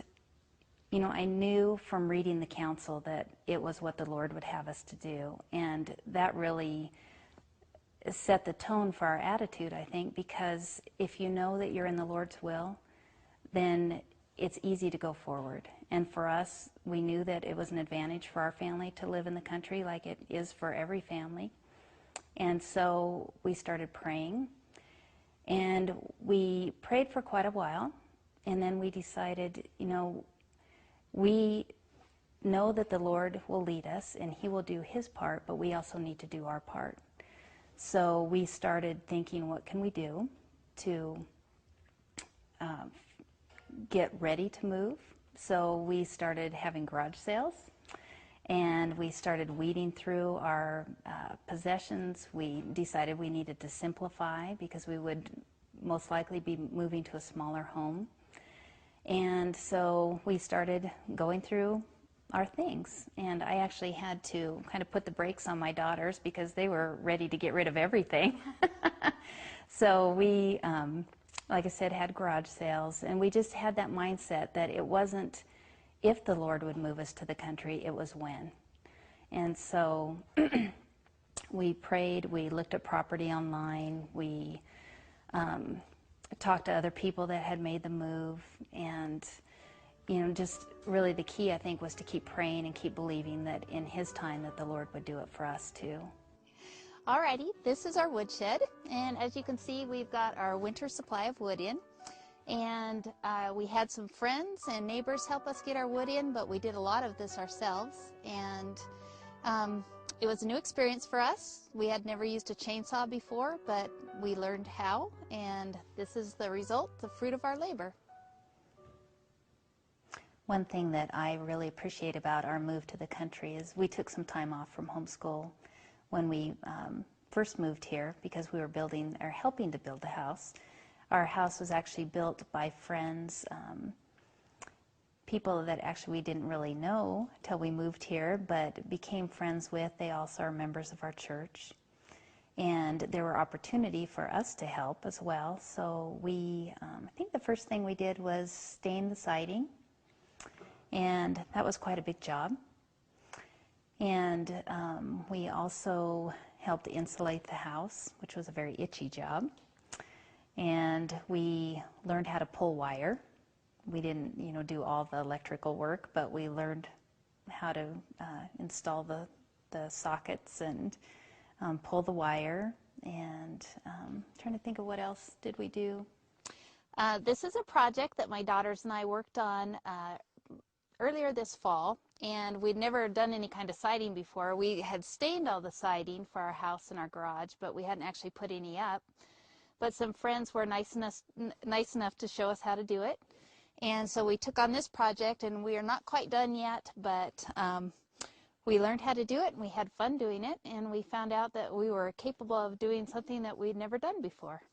you know, I knew from reading the counsel that it was what the Lord would have us to do, and that really set the tone for our attitude, I think, because if you know that you're in the Lord's will, then it's easy to go forward. And for us, we knew that it was an advantage for our family to live in the country like it is for every family. And so we started praying, and we prayed for quite a while, and then we decided, you know, we know that the Lord will lead us and He will do His part, but we also need to do our part. So we started thinking, what can we do to get ready to move? So we started having garage sales, and we started weeding through our possessions. We decided we needed to simplify because we would most likely be moving to a smaller home. And so we started going through our things, and I actually had to kind of put the brakes on my daughters because they were ready to get rid of everything. So we, like I said, had garage sales, and we just had that mindset that it wasn't if the Lord would move us to the country, it was when. And so we prayed, we looked at property online, we talked to other people that had made the move, and you know, just really the key, I think, was to keep praying and keep believing that in His time that the Lord would do it for us too. Alrighty, this is our woodshed, and as you can see, we've got our winter supply of wood in, and we had some friends and neighbors help us get our wood in, but we did a lot of this ourselves, and it was a new experience for us. We had never used a chainsaw before, but we learned how, and this is the result, the fruit of our labor. One thing that I really appreciate about our move to the country is we took some time off from homeschool when we first moved here because we were building or helping to build the house. Our house was actually built by friends, people that actually we didn't really know till we moved here, but became friends with. They also are members of our church. And there were opportunity for us to help as well. So we, I think the first thing we did was stain the siding. And that was quite a big job. And we also helped insulate the house, which was a very itchy job. And we learned how to pull wire. We didn't, you know, do all the electrical work, but we learned how to install the sockets and pull the wire. And trying to think of what else did we do. This is a project that my daughters and I worked on earlier this fall, and we'd never done any kind of siding before. We had stained all the siding for our house and our garage, but we hadn't actually put any up. But some friends were nice enough to show us how to do it. And so we took on this project, and we are not quite done yet, but we learned how to do it, and we had fun doing it, and we found out that we were capable of doing something that we'd never done before.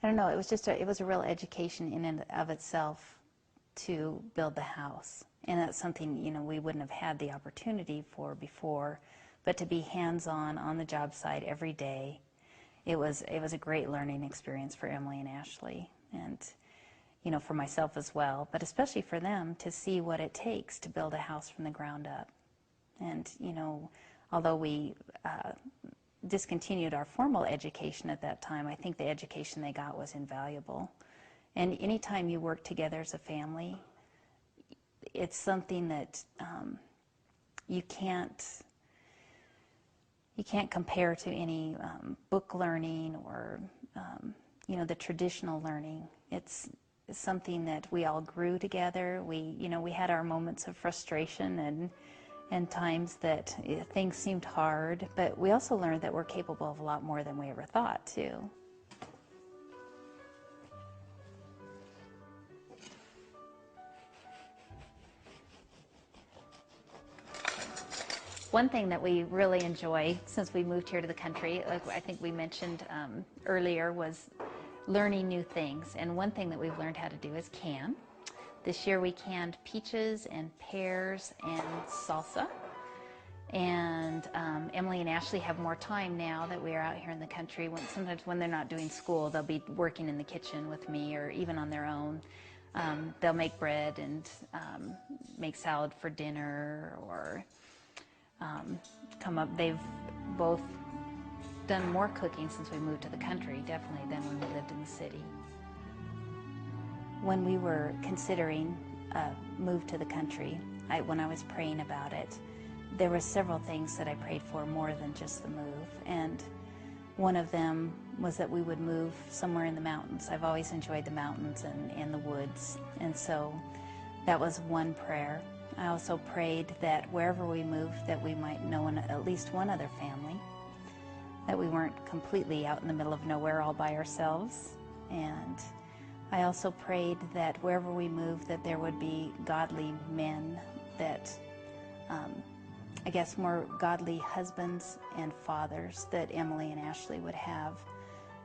I don't know, it was just it was a real education in and of itself to build the house. And that's something, you know, we wouldn't have had the opportunity for before, but to be hands-on on the job site every day, it was a great learning experience for Emily and Ashley, and you know, for myself as well, but especially for them to see what it takes to build a house from the ground up. And you know, although we discontinued our formal education at that time, I think the education they got was invaluable. And anytime you work together as a family, it's something that you can't compare to any book learning or you know, the traditional learning. It's something that we all grew together. We had our moments of frustration and times that things seemed hard, but we also learned that we're capable of a lot more than we ever thought too. One thing that we really enjoy since we moved here to the country, like I think we mentioned earlier, was learning new things. And one thing that we've learned how to do is can. This year we canned peaches and pears and salsa. And Emily and Ashley have more time now that we are out here in the country. Sometimes when they're not doing school, they'll be working in the kitchen with me or even on their own. They'll make bread and make salad for dinner, or they've both done more cooking since we moved to the country, definitely, than when we lived in the city. When we were considering a move to the country, when I was praying about it, there were several things that I prayed for more than just the move. And one of them was that we would move somewhere in the mountains. I've always enjoyed the mountains and the woods, and so that was one prayer. I also prayed that wherever we moved, that we might know at least one other family, that we weren't completely out in the middle of nowhere all by ourselves. And I also prayed that wherever we moved, that there would be godly men, that I guess more godly husbands and fathers that Emily and Ashley would have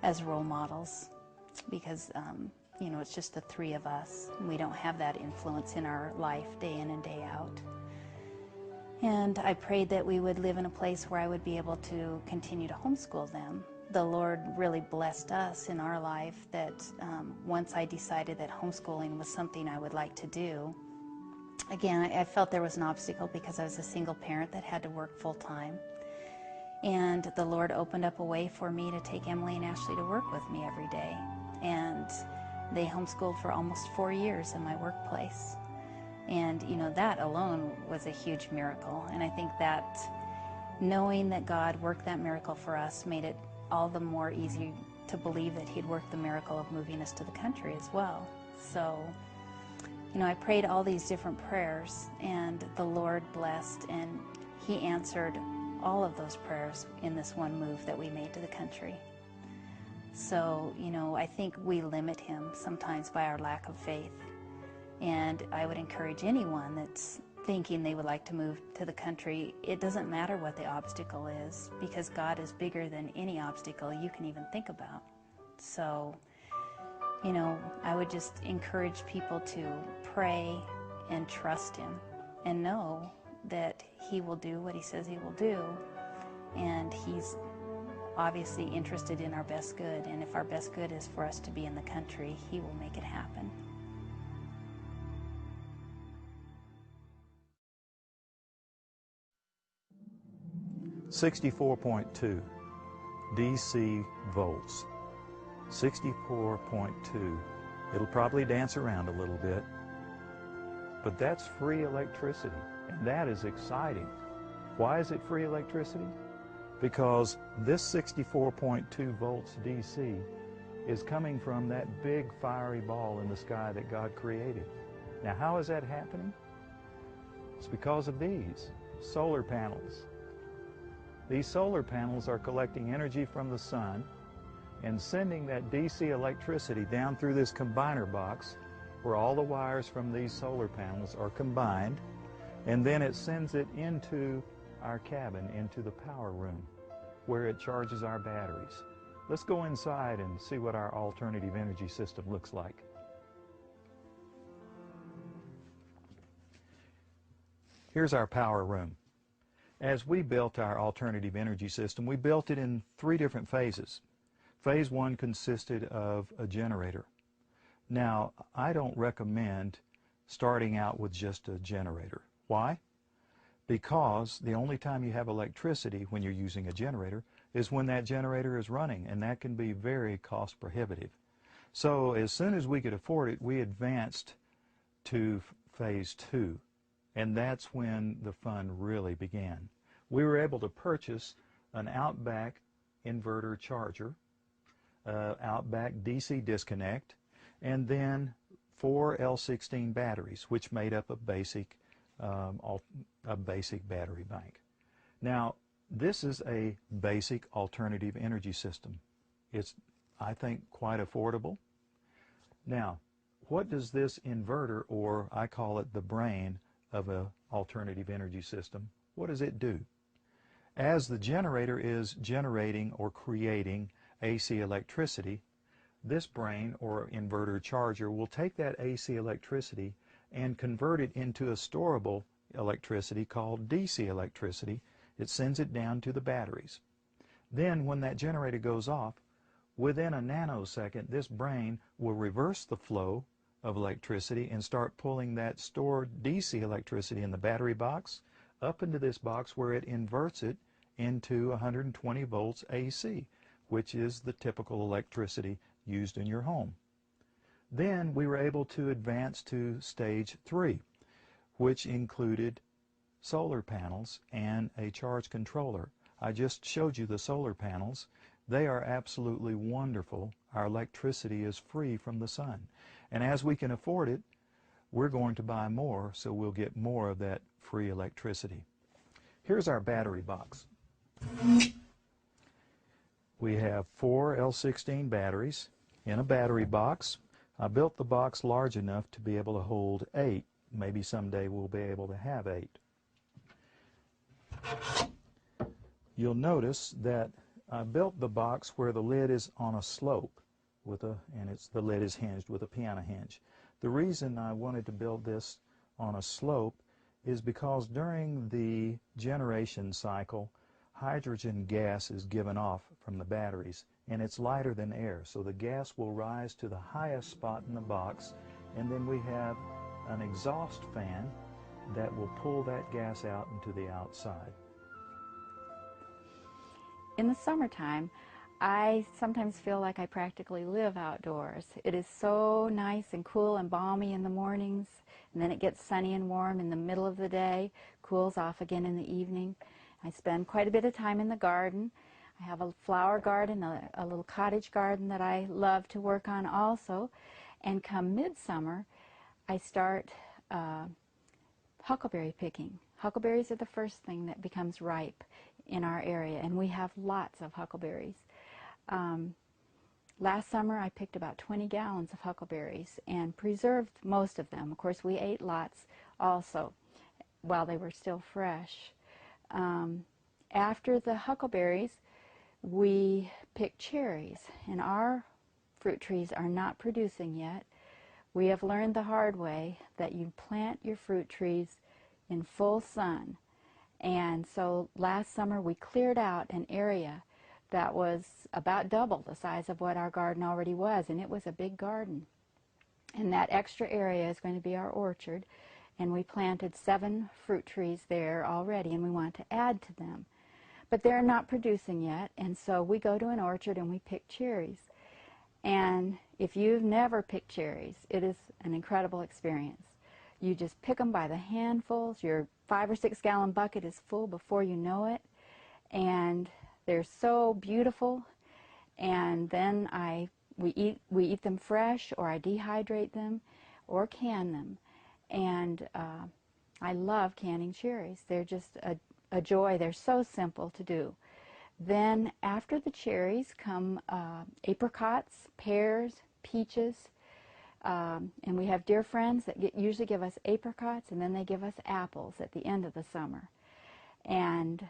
as role models, because you know, it's just the three of us. We don't have that influence in our life day in and day out. And I prayed that we would live in a place where I would be able to continue to homeschool them. The Lord really blessed us in our life that once I decided that homeschooling was something I would like to do, again, I felt there was an obstacle because I was a single parent that had to work full-time. And the Lord opened up a way for me to take Emily and Ashley to work with me every day. And they homeschooled for almost 4 years in my workplace. And, you know, that alone was a huge miracle. And I think that knowing that God worked that miracle for us made it all the more easy to believe that He'd worked the miracle of moving us to the country as well. So, you know, I prayed all these different prayers, and the Lord blessed, and He answered all of those prayers in this one move that we made to the country. So, you know, I think we limit Him sometimes by our lack of faith. And I would encourage anyone that's thinking they would like to move to the country, it doesn't matter what the obstacle is, because God is bigger than any obstacle you can even think about. So, you know, I would just encourage people to pray and trust Him and know that He will do what He says He will do. And He's obviously interested in our best good. And if our best good is for us to be in the country, He will make it happen. $64.2 DC volts. 64.2. It'll probably dance around a little bit, but that's free electricity, and that is exciting. Why is it free electricity? Because this 64.2 volts DC is coming from that big fiery ball in the sky that God created. Now, how is that happening? It's because of these solar panels. These solar panels are collecting energy from the sun and sending that DC electricity down through this combiner box where all the wires from these solar panels are combined, and then it sends it into our cabin, into the power room, where it charges our batteries. Let's go inside and see what our alternative energy system looks like. Here's our power room. As we built our alternative energy system, we built it in 3 different phases. Phase 1 consisted of a generator. Now, I don't recommend starting out with just a generator. Why? Because the only time you have electricity when you're using a generator is when that generator is running, and that can be very cost prohibitive. So as soon as we could afford it, we advanced to phase 2, and that's when the fun really began. We were able to purchase an Outback inverter charger, Outback DC disconnect, and then 4 L16 batteries, which made up a basic battery bank. Now, this is a basic alternative energy system. It's, I think, quite affordable. Now, what does this inverter, or I call it the brain of an alternative energy system, what does it do? As the generator is generating or creating AC electricity, this brain or inverter charger will take that AC electricity and convert it into a storable electricity called DC electricity. It sends it down to the batteries. Then when that generator goes off, within a nanosecond, this brain will reverse the flow of electricity and start pulling that stored DC electricity in the battery box up into this box, where it inverts it into 120 volts AC, which is the typical electricity used in your home. Then we were able to advance to stage 3, which included solar panels and a charge controller. I just showed you the solar panels. They are absolutely wonderful. Our electricity is free from the sun. And as we can afford it, we're going to buy more, so we'll get more of that free electricity. Here's our battery box. We have 4 L16 batteries in a battery box. I built the box large enough to be able to hold 8. Maybe someday we'll be able to have 8. You'll notice that I built the box where the lid is on a slope and the lid is hinged with a piano hinge. The reason I wanted to build this on a slope is because during the generation cycle, hydrogen gas is given off from the batteries, and it's lighter than air, so the gas will rise to the highest spot in the box, and then we have an exhaust fan that will pull that gas out into the outside. In the summertime, I sometimes feel like I practically live outdoors. It is so nice and cool and balmy in the mornings, and then it gets sunny and warm in the middle of the day, cools off again in the evening. I spend quite a bit of time in the garden. I have a flower garden, a little cottage garden that I love to work on also. And come midsummer, I start huckleberry picking. Huckleberries are the first thing that becomes ripe in our area, and we have lots of huckleberries. Last summer I picked about 20 gallons of huckleberries and preserved most of them. Of course, we ate lots also while they were still fresh. After the huckleberries, we picked cherries, and our fruit trees are not producing yet. We have learned the hard way that you plant your fruit trees in full sun. And so last summer we cleared out an area that was about double the size of what our garden already was, and it was a big garden. And that extra area is going to be our orchard, and we planted 7 fruit trees there already, and we want to add to them. But they're not producing yet, and so we go to an orchard and we pick cherries. And if you've never picked cherries, it is an incredible experience. You just pick them by the handfuls. Your 5 or 6 gallon bucket is full before you know it, and they're so beautiful. And then I we eat them fresh, or I dehydrate them or can them. And I love canning cherries. They're just a joy. They're so simple to do. Then after the cherries come apricots, pears, peaches, and we have dear friends that usually give us apricots, and then they give us apples at the end of the summer. And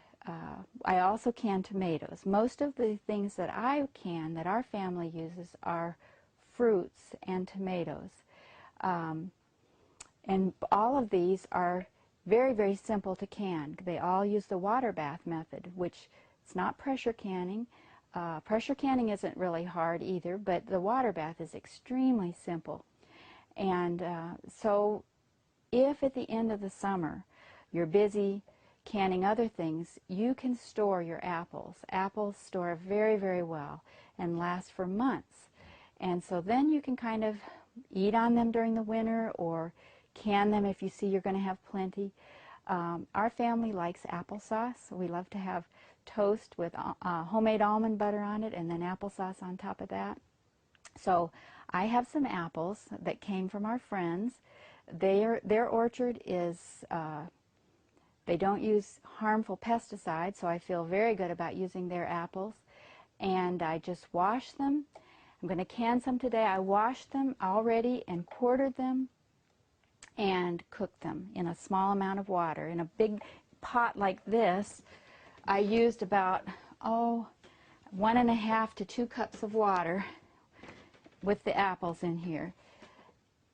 I also can tomatoes. Most of the things that I can, that our family uses, are fruits and tomatoes. And all of these are very, very simple to can. They all use the water bath method, which it's not pressure canning. Pressure canning isn't really hard either, but the water bath is extremely simple. And so if at the end of the summer you're busy canning other things, you can store your apples. Apples store very, very well and last for months. And so then you can kind of eat on them during the winter, or can them if you see you're going to have plenty. Our family likes applesauce. We love to have toast with homemade almond butter on it and then applesauce on top of that. So I have some apples that came from our friends. Their orchard is, they don't use harmful pesticides, so I feel very good about using their apples. And I just wash them. I'm going to can some today. I washed them already and quartered them and cooked them in a small amount of water. In a big pot like this, I used about, 1.5 to 2 cups of water with the apples in here.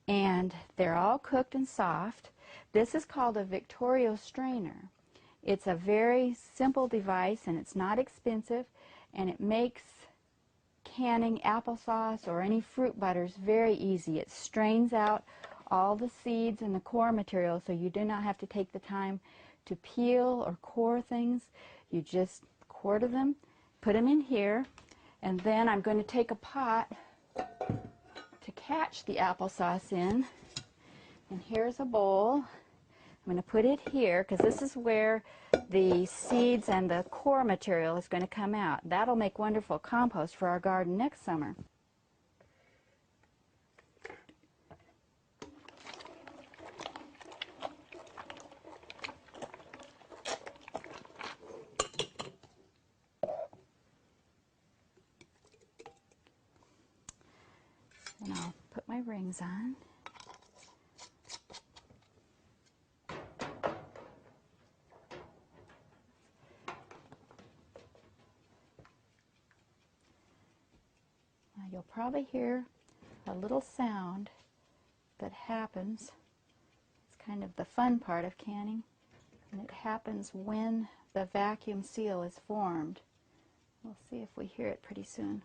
And they're all cooked and soft. This is called a Victorio strainer. It's a very simple device, and it's not expensive, and it makes canning applesauce or any fruit butters very easy. It strains out all the seeds and the core material, so you do not have to take the time to peel or core things. You just quarter them, put them in here, and then I'm going to take a pot to catch the applesauce in. And here's a bowl. I'm going to put it here because this is where the seeds and the core material is going to come out. That'll make wonderful compost for our garden next summer. And I'll put my rings on. Now you'll probably hear a little sound that happens. It's kind of the fun part of canning, and it happens when the vacuum seal is formed. We'll see if we hear it pretty soon.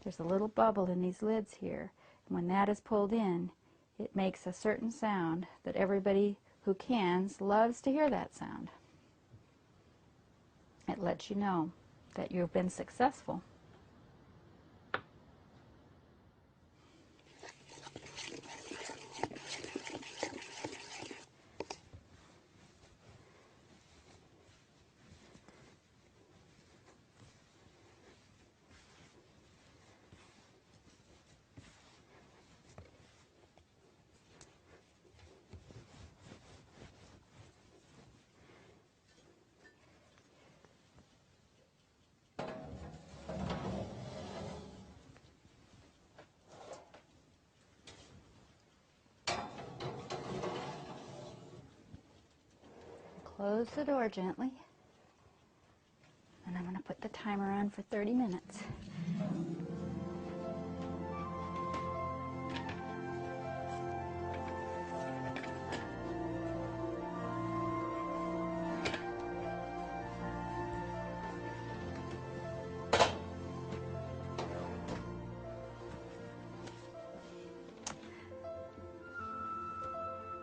There's a little bubble in these lids here. And when that is pulled in, it makes a certain sound that everybody who cans loves to hear that sound. It lets you know that you've been successful. Close the door gently, and I'm going to put the timer on for 30 minutes.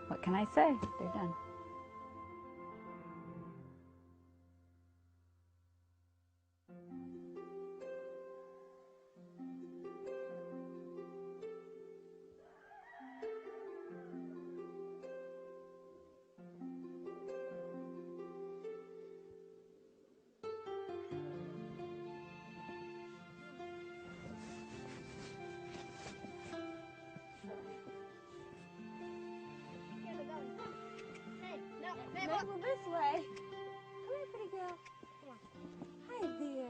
What can I say? They're done. over this way. Come here, pretty girl. Come on. Hi there.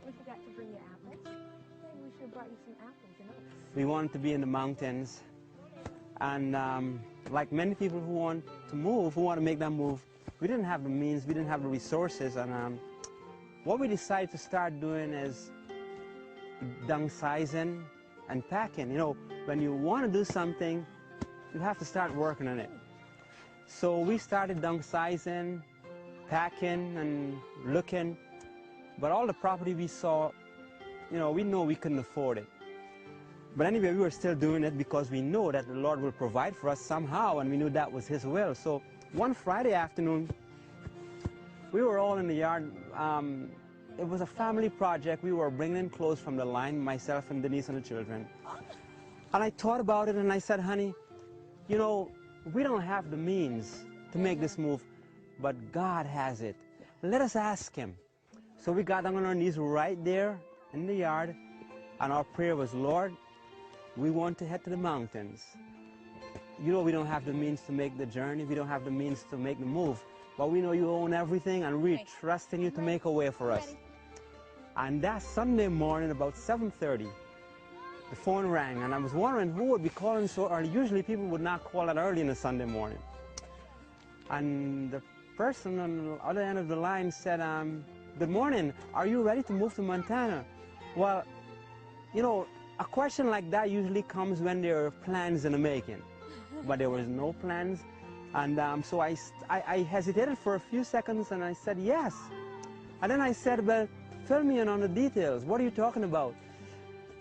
We forgot to bring you apples. Maybe we should have brought you some apples, you know. We wanted to be in the mountains. And like many people who want to move, who want to make that move, we didn't have the means, we didn't have the resources. And what we decided to start doing is downsizing and packing. You know, when you want to do something, you have to start working on it. So we started downsizing, packing, and looking. But all the property we saw, you know we couldn't afford it. But anyway, we were still doing it because we know that the Lord will provide for us somehow, and we knew that was His will. So one Friday afternoon, we were all in the yard. It was a family project. We were bringing in clothes from the line, myself and Denise and the children. And I thought about it, and I said, honey, you know, we don't have the means to make this move, but God has it. Let us ask Him. So we got down on our knees right there in the yard, and our prayer was, Lord, we want to head to the mountains. You know we don't have the means to make the journey. We don't have the means to make the move. But we know you own everything, and we trust in you to make a way for us. And that Sunday morning, about 7:30, the phone rang, and I was wondering who would be calling so early. Usually people would not call that early on a Sunday morning. And the person on the other end of the line said, good morning, are you ready to move to Montana? Well, you know, a question like that usually comes when there are plans in the making. But there was no plans. And so I hesitated for a few seconds, and I said, yes. And then I said, well, fill me in on the details. What are you talking about?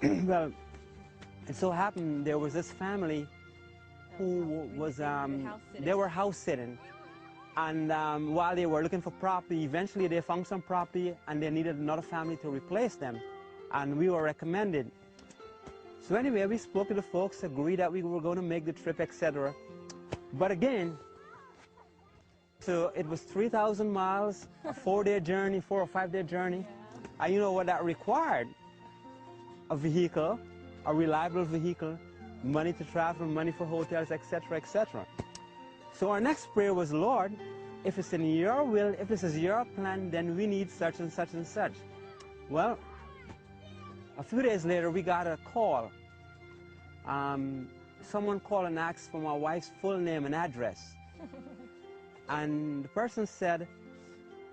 Well, it so happened there was this family who was, they were house sitting. And while they were looking for property, eventually they found some property, and they needed another family to replace them. And we were recommended. So anyway, we spoke to the folks, agreed that we were going to make the trip, etc. But again, so it was 3,000 miles, a 4-day journey, 4 or 5-day journey. And you know what that required? A vehicle, a reliable vehicle, money to travel, money for hotels, etc., etc. So our next prayer was, Lord, if it's in your will, if this is your plan, then we need such and such and such. Well, a few days later, we got a call. Someone called and asked for my wife's full name and address. And the person said,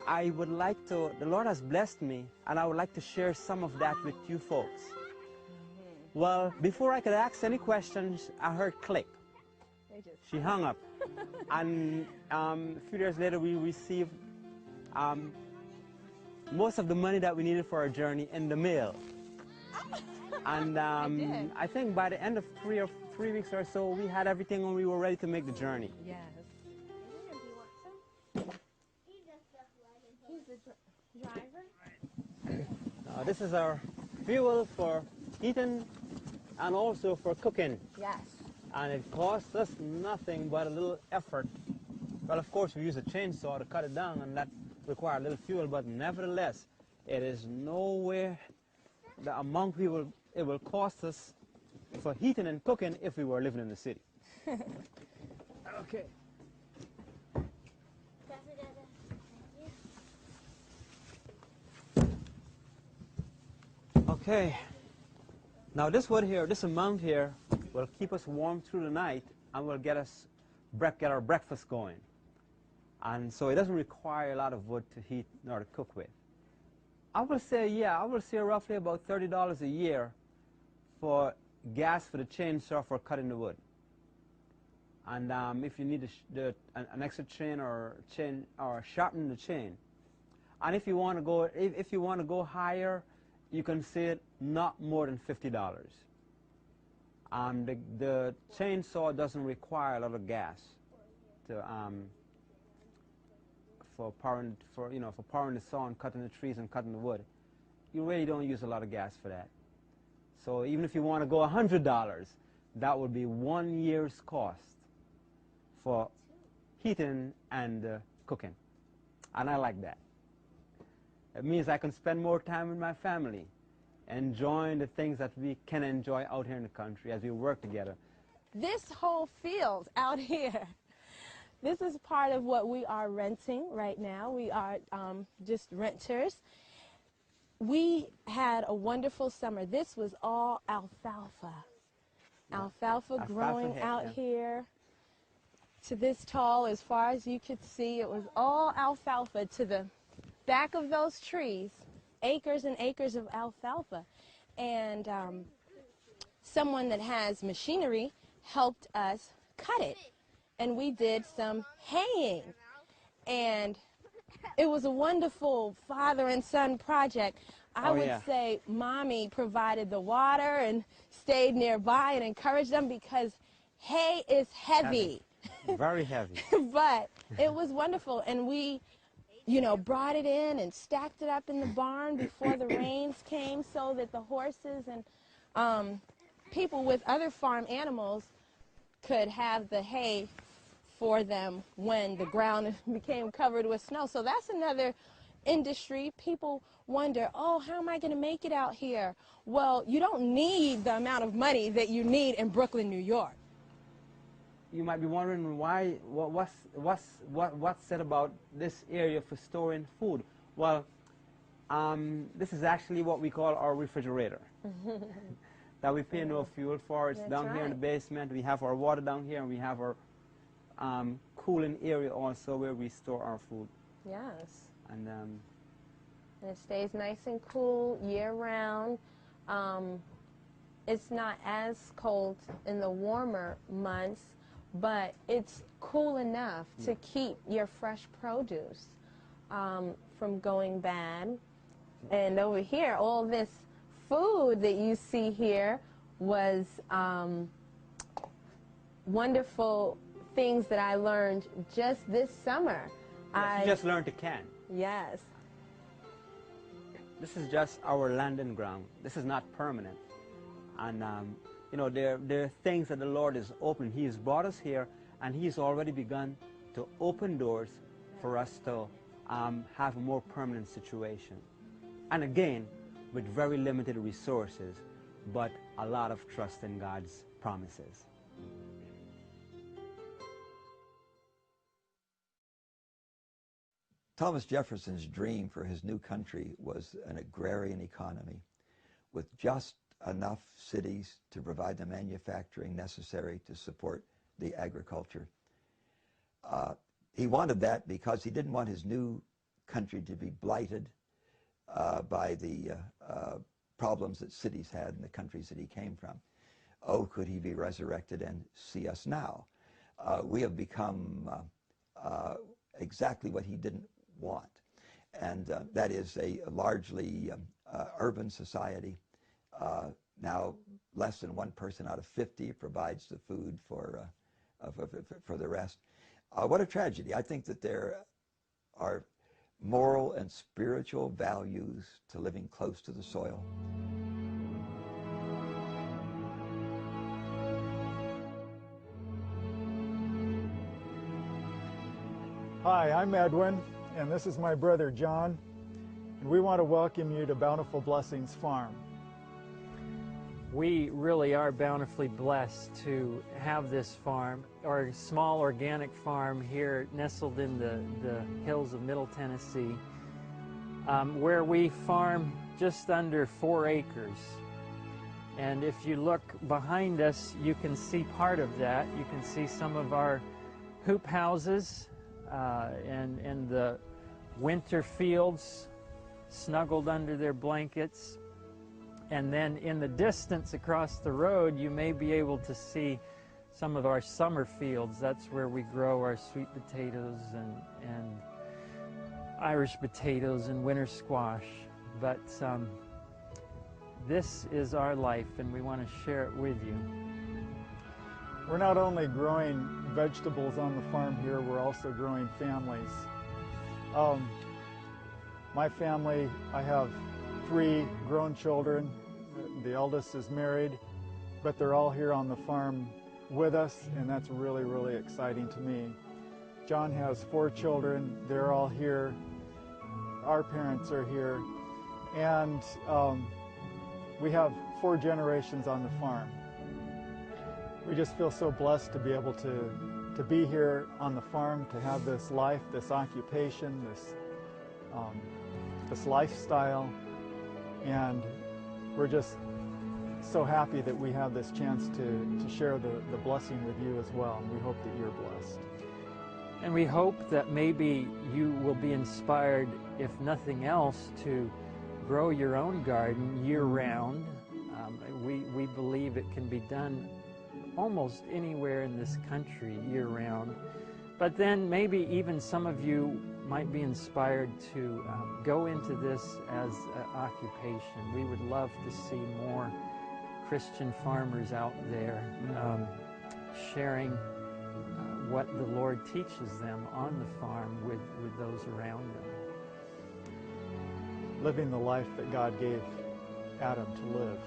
I would like to, the Lord has blessed me, and I would like to share some of that with you folks. Well, before I could ask any questions, I heard click. She hung up. And a few days later, we received most of the money that we needed for our journey in the mail. And I think by the end of 3 weeks or so, we had everything and we were ready to make the journey. Yes. He's the driver. This is our fuel for heating and also for cooking. Yes. And it costs us nothing but a little effort. Well, of course, we use a chainsaw to cut it down, and that requires a little fuel, but nevertheless, it is nowhere the amount it will cost us for heating and cooking if we were living in the city. Okay. Okay. Now this wood here, this amount here, will keep us warm through the night and will get our breakfast going. And so it doesn't require a lot of wood to heat nor to cook with. I will say roughly about $30 a year for gas for the chainsaw for cutting the wood. And if you need an extra chain or sharpen the chain. And if you want to go higher, you can save not more than $50. The chainsaw doesn't require a lot of gas for powering the saw and cutting the trees and cutting the wood. You really don't use a lot of gas for that. So even if you want to go $100, that would be 1 year's cost for heating and cooking. And I like that. It means I can spend more time with my family, enjoying the things that we can enjoy out here in the country as we work together. This whole field out here, This is part of what we are renting right now. We are just renters. We had a wonderful summer. This was all alfalfa. Alfalfa growing out here to this tall as far as you could see. It was all alfalfa to the back of those trees, acres and acres of alfalfa. And someone that has machinery helped us cut it. And we did some haying. And it was a wonderful father and son project. I would say Mommy provided the water and stayed nearby and encouraged them because hay is heavy. Very heavy. But it was wonderful. And we, you know, brought it in and stacked it up in the barn before the rains came so that the horses and people with other farm animals could have the hay for them when the ground became covered with snow. So that's another industry. People wonder, oh, how am I going to make it out here? Well, you don't need the amount of money that you need in Brooklyn, New York. You might be wondering why, what's said about this area for storing food. Well, this is actually what we call our refrigerator. That we pay no fuel for. It's down here in the basement. We have our water down here, and we have our cooling area also where we store our food. Yes. And it stays nice and cool year-round. It's not as cold in the warmer months, but it's cool enough to keep your fresh produce from going bad. And over here, all this food that you see here was wonderful things that I learned just this summer. Yes, you just learned to can. Yes. This is just our landing ground. This is not permanent. And, you know, there are things that the Lord is opening. He has brought us here, and He's already begun to open doors for us to have a more permanent situation. And again, with very limited resources, but a lot of trust in God's promises. Thomas Jefferson's dream for his new country was an agrarian economy with just enough cities to provide the manufacturing necessary to support the agriculture. He wanted that because he didn't want his new country to be blighted by the problems that cities had in the countries that he came from. Oh, could he be resurrected and see us now? We have become exactly what he didn't want, and that is a largely urban society. Now less than 1 person out of 50 provides the food for the rest. What a tragedy. I think that there are moral and spiritual values to living close to the soil. Hi, I'm Edwin, and this is my brother John, and we want to welcome you to Bountiful Blessings Farm. We really are bountifully blessed to have this farm, our small organic farm here nestled in the hills of Middle Tennessee, where we farm just under 4 acres. And if you look behind us, you can see part of that. You can see some of our hoop houses and the winter fields snuggled under their blankets. And then in the distance across the road, you may be able to see some of our summer fields. That's where we grow our sweet potatoes and Irish potatoes and winter squash. But this is our life, and we want to share it with you. We're not only growing vegetables on the farm here, we're also growing families. My family, I have 3 grown children. The eldest is married, but they're all here on the farm with us, and that's really, really exciting to me. John has 4 children. They're all here. Our parents are here. And we have 4 generations on the farm. We just feel so blessed to be able to to be here on the farm, to have this life, this occupation, this lifestyle, and we're just so happy that we have this chance to share the blessing with you as well, and we hope that you're blessed. And we hope that maybe you will be inspired, if nothing else, to grow your own garden year-round. We believe it can be done almost anywhere in this country year-round. But then maybe even some of you might be inspired to go into this as an occupation. We would love to see more Christian farmers out there sharing what the Lord teaches them on the farm with those around them. Living the life that God gave Adam to live.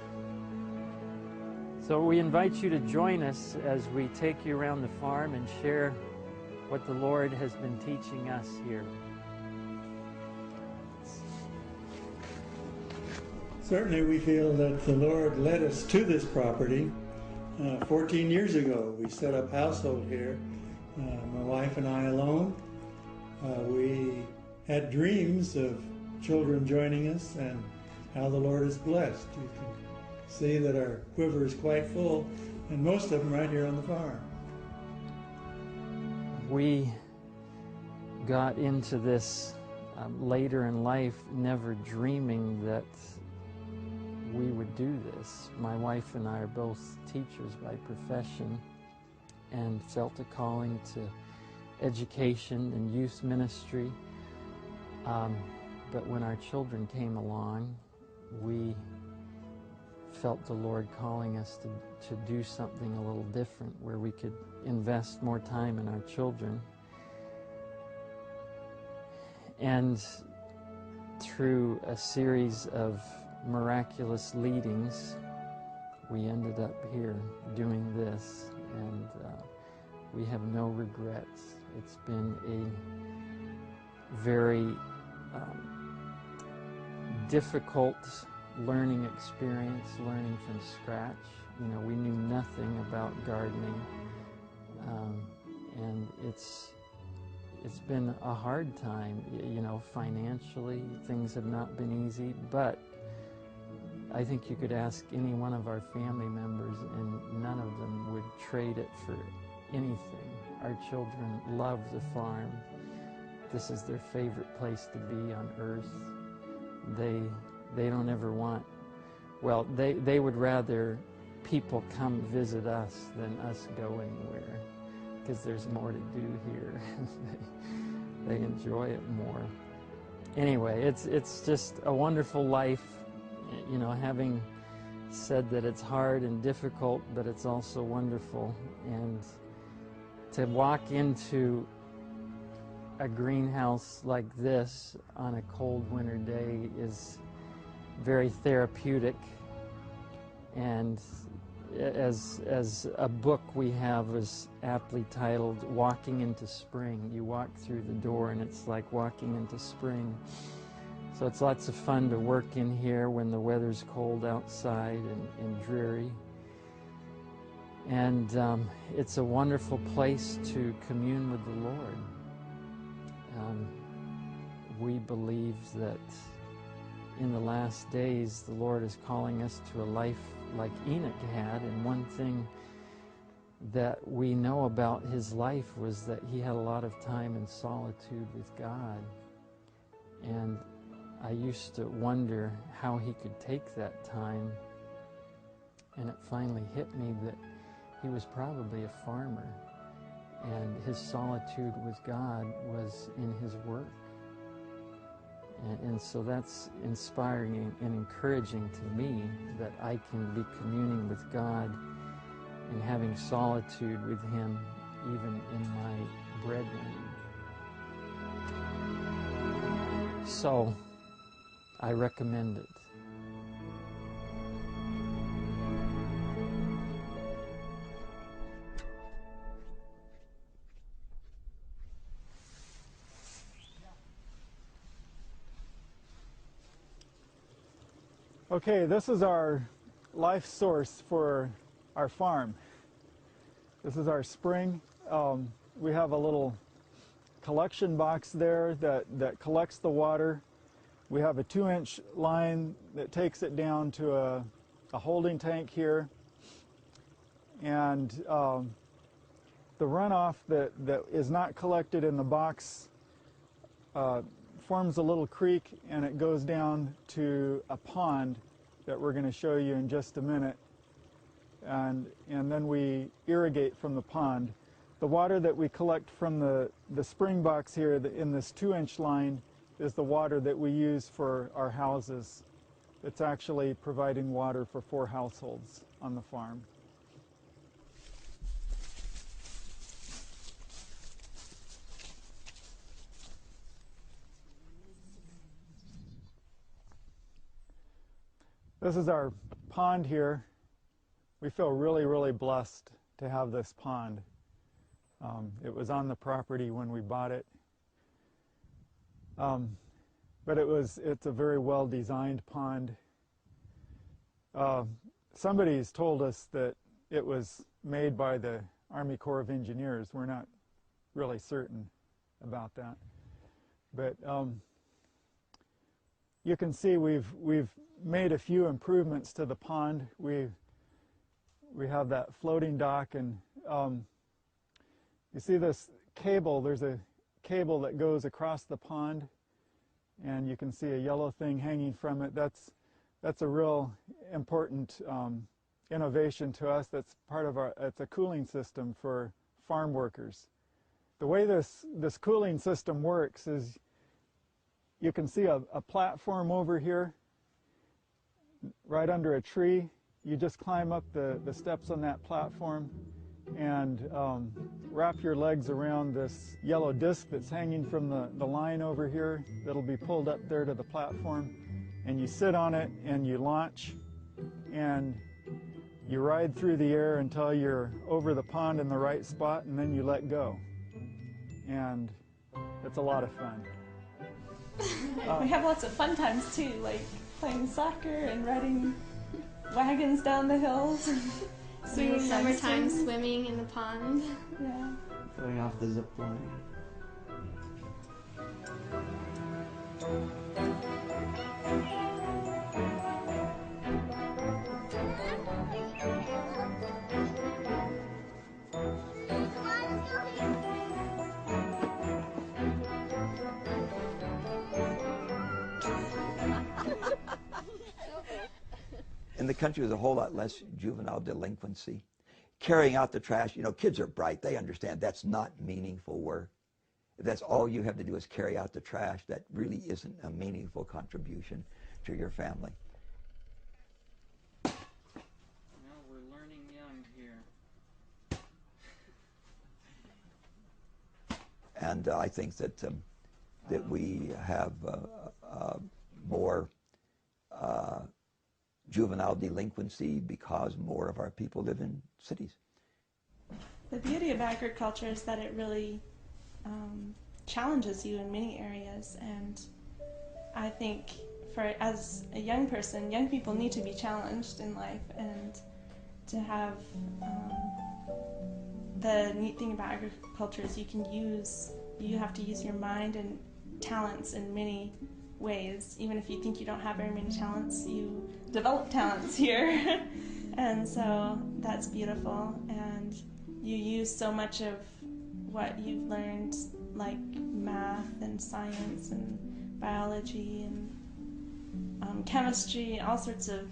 So we invite you to join us as we take you around the farm and share what the Lord has been teaching us here. Certainly we feel that the Lord led us to this property 14 years ago. We set up household here, my wife and I alone. We had dreams of children joining us and how the Lord has blessed. You can see that our quiver is quite full, and most of them right here on the farm. We got into this later in life, never dreaming that we would do this. My wife and I are both teachers by profession and felt a calling to education and youth ministry. But when our children came along, we felt the Lord calling us to do something a little different, where we could invest more time in our children. And through a series of miraculous leadings, we ended up here doing this, and we have no regrets. It's been a very difficult learning experience, learning from scratch. You know, we knew nothing about gardening, and it's been a hard time. You know, financially, things have not been easy, but I think you could ask any one of our family members, and none of them would trade it for anything. Our children love the farm. This is their favorite place to be on earth. They don't ever want, well, they would rather people come visit us than us go anywhere, because there's more to do here. They enjoy it more. Anyway, it's just a wonderful life, you know, having said that it's hard and difficult, but it's also wonderful. And to walk into a greenhouse like this on a cold winter day is very therapeutic. And as a book we have is aptly titled Walking into Spring. You walk through the door and it's like walking into spring. So it's lots of fun to work in here when the weather's cold outside and dreary. And it's a wonderful place to commune with the Lord. We believe that in the last days the Lord is calling us to a life like Enoch had, and one thing that we know about his life was that he had a lot of time in solitude with God. And I used to wonder how he could take that time, and it finally hit me that he was probably a farmer, and his solitude with God was in his work. And so that's inspiring and encouraging to me, that I can be communing with God and having solitude with him even in my breadwinning. So I recommend it. Okay, this is our life source for our farm. This is our spring. we have a little collection box there that collects the water. We have a 2-inch line that takes it down to a holding tank here. And the runoff that is not collected in the box forms a little creek, and it goes down to a pond that we're going to show you in just a minute. And then we irrigate from the pond. The water that we collect from the spring box here in this 2-inch line is the water that we use for our houses. It's actually providing water for 4 households on the farm. This is our pond here. We feel really, really blessed to have this pond. It was on the property when we bought it. But it's a very well-designed pond. Somebody's told us that it was made by the Army Corps of Engineers. We're not really certain about that. But you can see we've made a few improvements to the pond. We have that floating dock, and you see this cable. There's a cable that goes across the pond, and you can see a yellow thing hanging from it. That's a real important innovation to us. That's part of it's a cooling system for farm workers. The way this cooling system works is you can see a platform over here right under a tree. You just climb up the steps on that platform and wrap your legs around this yellow disc that's hanging from the line over here that'll be pulled up there to the platform, and you sit on it and you launch and you ride through the air until you're over the pond in the right spot, and then you let go. And it's a lot of fun. We have lots of fun times too, like playing soccer and riding wagons down the hills. In the summertime, swimming in the pond. Yeah. Going off the zip line. In the country, there's a whole lot less juvenile delinquency. Carrying out the trash, you know, kids are bright. They understand that's not meaningful work. If that's all you have to do is carry out the trash, that really isn't a meaningful contribution to your family. Well, we're learning young here. And I think that that we have more juvenile delinquency because more of our people live in cities. The beauty of agriculture is that it really challenges you in many areas, and I think as a young person, young people need to be challenged in life, and to have the neat thing about agriculture is you have to use your mind and talents in many ways. Even if you think you don't have very many talents, you develop talents here. And so that's beautiful, and you use so much of what you've learned, like math and science and biology and chemistry, all sorts of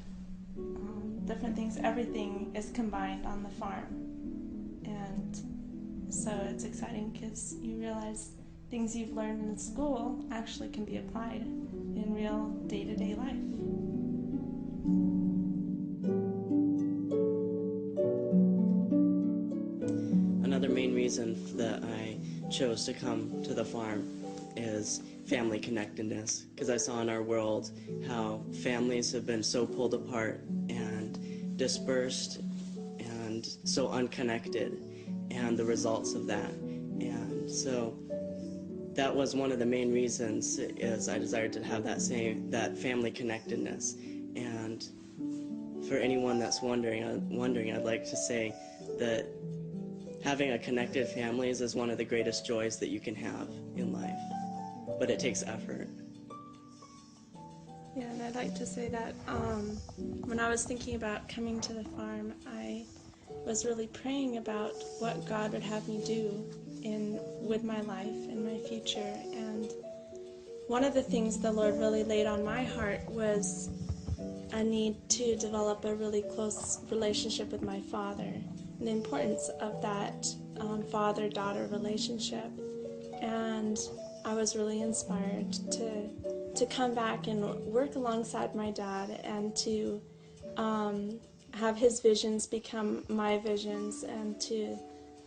different things. Everything is combined on the farm, and so it's exciting because you realize things you've learned in school actually can be applied in real day-to-day life. Another main reason that I chose to come to the farm is family connectedness, because I saw in our world how families have been so pulled apart and dispersed and so unconnected, and the results of that. And so that was one of the main reasons, is I desired to have that family connectedness. And for anyone that's wondering, I'd like to say that having a connected families is one of the greatest joys that you can have in life, but it takes effort. Yeah, and I'd like to say that when I was thinking about coming to the farm, I was really praying about what God would have me do with my life and my future. And one of the things the Lord really laid on my heart was a need to develop a really close relationship with my father, and the importance of that father-daughter relationship. And I was really inspired to come back and work alongside my dad and to have his visions become my visions, and to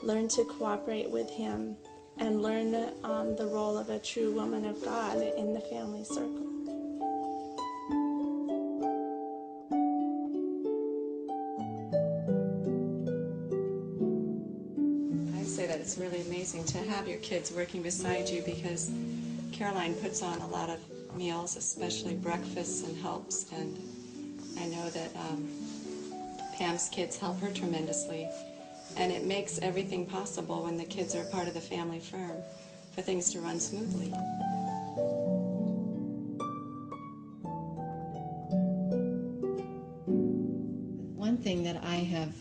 learn to cooperate with him and learn the role of a true woman of God in the family circle. I say that it's really amazing to have your kids working beside you, because Caroline puts on a lot of meals, especially breakfasts, and helps, and I know that Pam's kids help her tremendously, and it makes everything possible when the kids are part of the family firm for things to run smoothly. One thing that I have,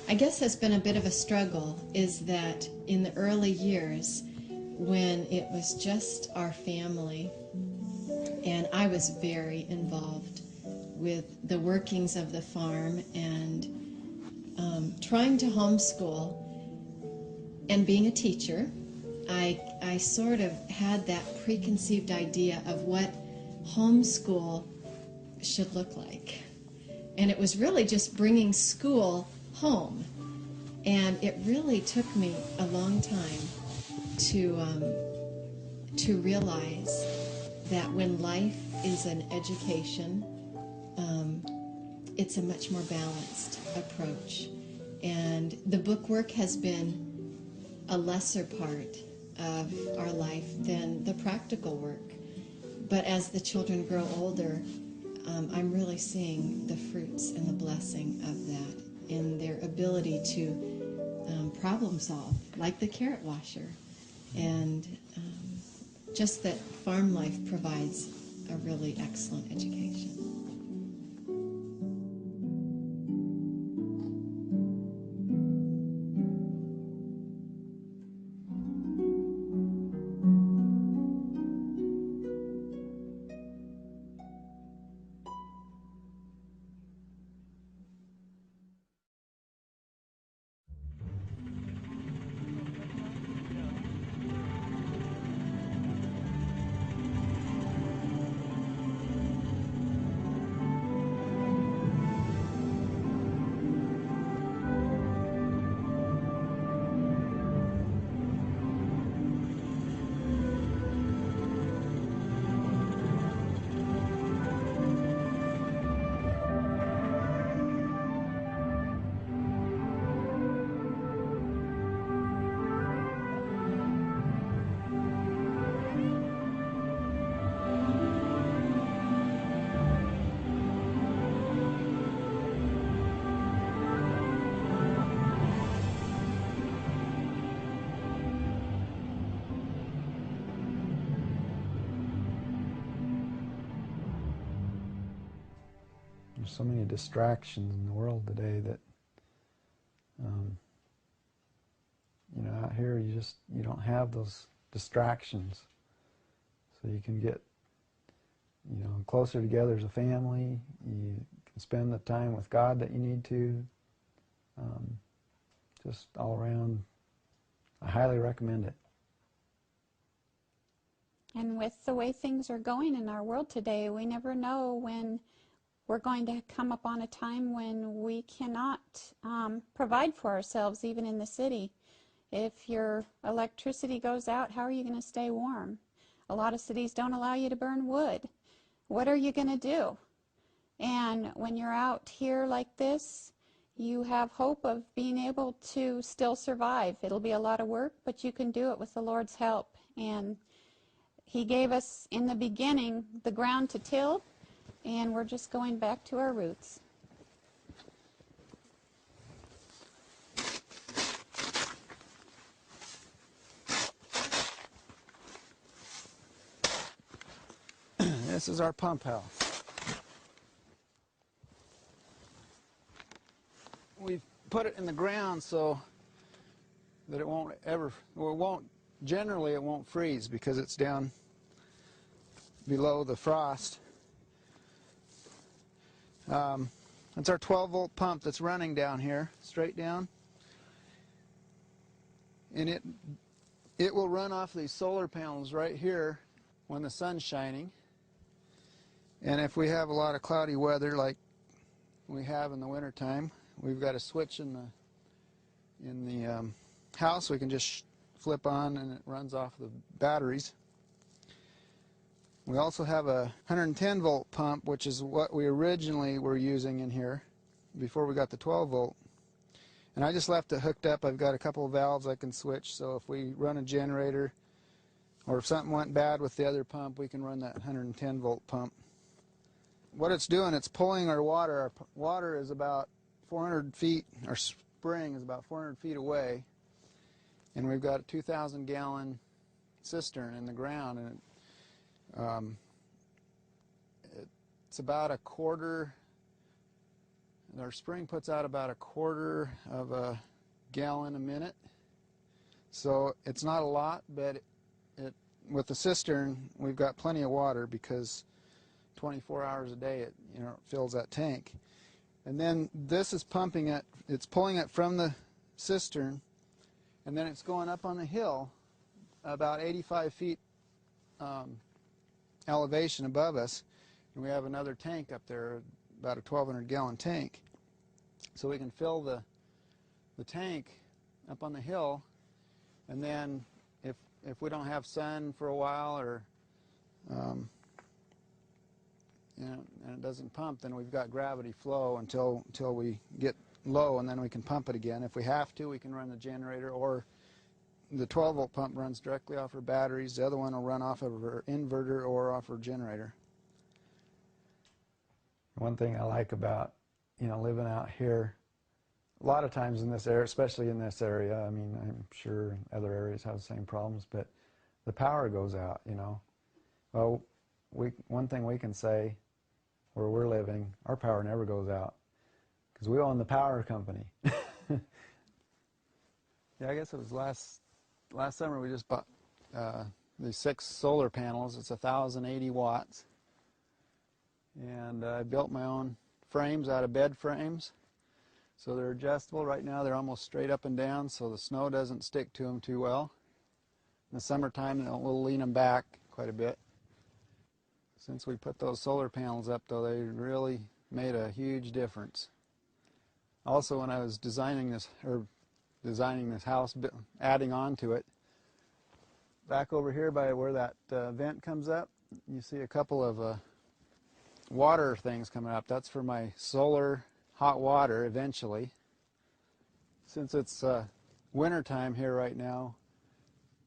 I guess has been a bit of a struggle, is that in the early years, when it was just our family, and I was very involved with the workings of the farm and trying to homeschool and being a teacher, I sort of had that preconceived idea of what homeschool should look like. And it was really just bringing school home. And it really took me a long time to realize that when life is an education, it's a much more balanced approach. And the book work has been a lesser part of our life than the practical work. But as the children grow older, I'm really seeing the fruits and the blessing of that in their ability to problem solve, like the carrot washer. And just that farm life provides a really excellent education. There's so many distractions in the world today that, you know, out here you don't have those distractions. So you can get, you know, closer together as a family. You can spend the time with God that you need to. Just all around, I highly recommend it. And with the way things are going in our world today, we never know when we're going to come upon a time when we cannot provide for ourselves, even in the city. If your electricity goes out, how are you going to stay warm? A lot of cities don't allow you to burn wood. What are you going to do? And when you're out here like this, you have hope of being able to still survive. It'll be a lot of work, but you can do it with the Lord's help. And He gave us in the beginning the ground to till, and we're just going back to our roots. This is our pump house. We've put it in the ground so that it won't ever, well, it won't, generally it won't freeze because it's down below the frost. It's our 12-volt pump that's running down here, straight down. And it will run off these solar panels right here when the sun's shining. And if we have a lot of cloudy weather like we have in the wintertime, we've got a switch in the house we can just flip on and it runs off the batteries. We also have a 110-volt pump, which is what we originally were using in here before we got the 12-volt. And I just left it hooked up. I've got a couple of valves I can switch, so if we run a generator or if something went bad with the other pump, we can run that 110-volt pump. What it's doing, it's pulling our water. Our water is about 400 feet, our spring is about 400 feet away, and we've got a 2,000-gallon cistern in the ground, and it's about a quarter, our spring puts out about a quarter of a gallon a minute, so it's not a lot, but with the cistern we've got plenty of water because 24 hours a day it fills that tank. And then this is pumping it, it's pulling it from the cistern, and then it's going up on the hill about 85 feet elevation above us, and we have another tank up there, about a 1,200-gallon tank. So we can fill the tank up on the hill, and then if we don't have sun for a while or and it doesn't pump, then we've got gravity flow until we get low, and then we can pump it again. If we have to, we can run the generator, or the 12-volt pump runs directly off our batteries. The other one will run off of our inverter or off our generator. One thing I like about living out here, a lot of times in this area, especially in this area, I mean, I'm sure other areas have the same problems, but the power goes out. Well, one thing we can say where we're living, our power never goes out because we own the power company. Yeah, I guess it was last summer we just bought these 6 solar panels. It's 1,080 watts. And I built my own frames out of bed frames. So they're adjustable. Right now they're almost straight up and down, so the snow doesn't stick to them too well. In the summertime we'll lean them back quite a bit. Since we put those solar panels up, though, they really made a huge difference. Also, when I was designing this house, adding on to it, back over here by where that vent comes up, you see a couple of water things coming up. That's for my solar hot water eventually. Since it's winter time here right now,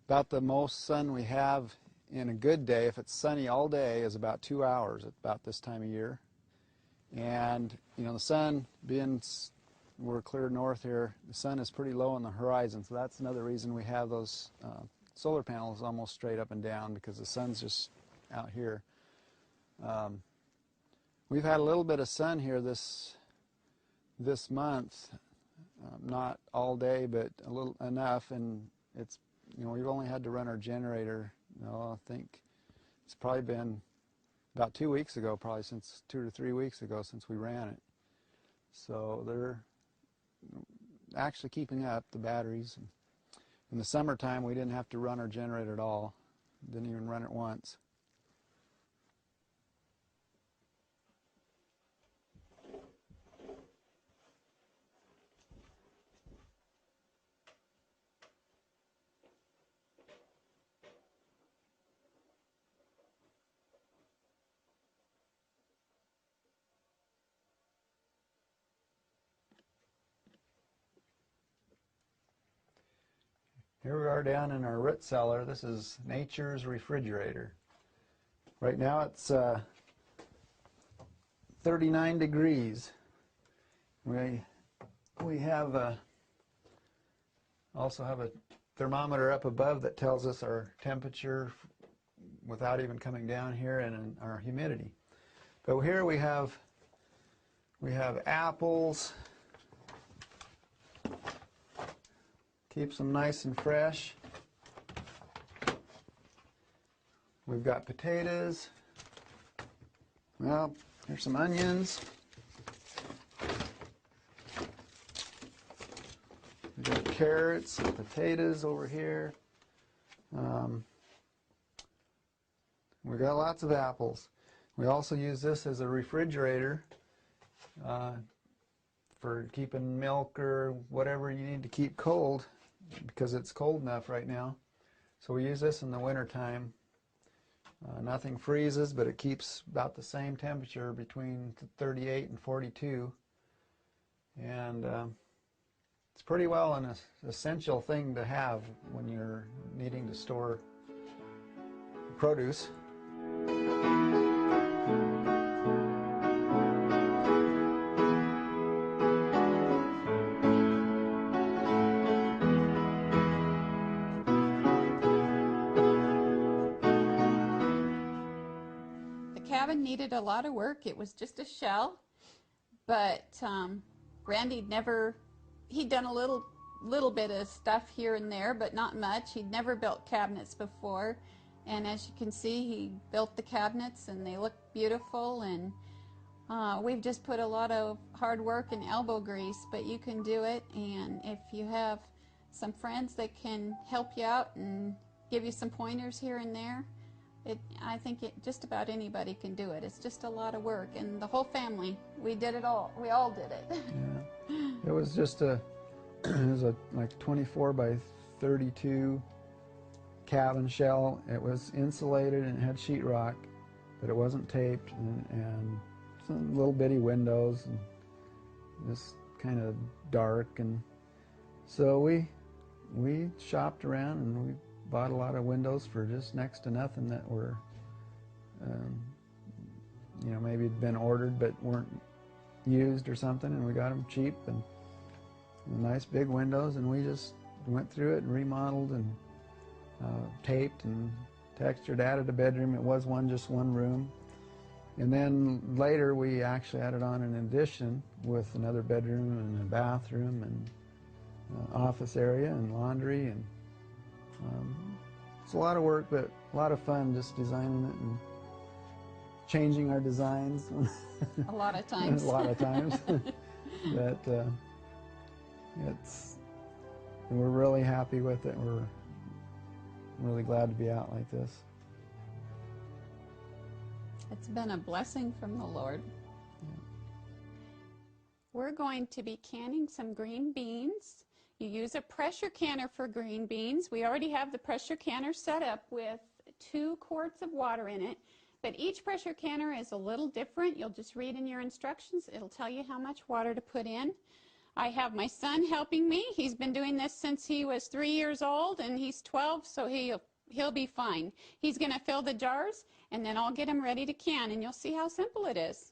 about the most sun we have in a good day, if it's sunny all day, is about 2 hours at about this time of year. And the sun, being we're clear north here, the sun is pretty low on the horizon, so that's another reason we have those solar panels almost straight up and down, because the sun's just out here. We've had a little bit of sun here this month, not all day, but a little enough, and it's we've only had to run our generator. I think it's probably been about 2 weeks ago, probably since 2 to 3 weeks ago since we ran it. So they're actually keeping up, the batteries. In the summertime, we didn't have to run our generator at all. Didn't even run it once. Here we are down in our root cellar. This is nature's refrigerator. Right now it's 39 degrees. We have also have a thermometer up above that tells us our temperature without even coming down here and in our humidity. But here we have apples. Keeps them nice and fresh. We've got potatoes. Well, here's some onions. We've got carrots and potatoes over here. We've got lots of apples. We also use this as a refrigerator for keeping milk or whatever you need to keep cold, because it's cold enough right now. So we use this in the winter time. Nothing freezes, but it keeps about the same temperature between 38 and 42. And it's pretty well an essential thing to have when you're needing to store produce. Needed a lot of work. It was just a shell, but Randy he'd done a little bit of stuff here and there, but not much. He'd never built cabinets before, and as you can see, he built the cabinets and they look beautiful, and we've just put a lot of hard work and elbow grease, but you can do it. And if you have some friends that can help you out and give you some pointers here and there, I think just about anybody can do it. It's just a lot of work, and the whole family, we did it all. We all did it. Yeah. It was just it was like 24 by 32 cabin shell. It was insulated and it had sheetrock, but it wasn't taped, and some little bitty windows, and just kind of dark. And so we shopped around, and we bought a lot of windows for just next to nothing that were, you know, maybe had been ordered but weren't used or something, and we got them cheap and nice big windows, and we just went through it and remodeled and taped and textured, added a bedroom. It was just one room, and then later we actually added on an addition with another bedroom and a bathroom and office area and laundry, and it's a lot of work, but a lot of fun just designing it and changing our designs. A lot of times. A lot of times. But we're really happy with it. We're really glad to be out like this. It's been a blessing from the Lord. Yeah. We're going to be canning some green beans. You use a pressure canner for green beans. We already have the pressure canner set up with 2 quarts of water in it, but each pressure canner is a little different. You'll just read in your instructions. It'll tell you how much water to put in. I have my son helping me. He's been doing this since he was 3 years old, and he's 12, so he'll be fine. He's going to fill the jars, and then I'll get him ready to can, and you'll see how simple it is.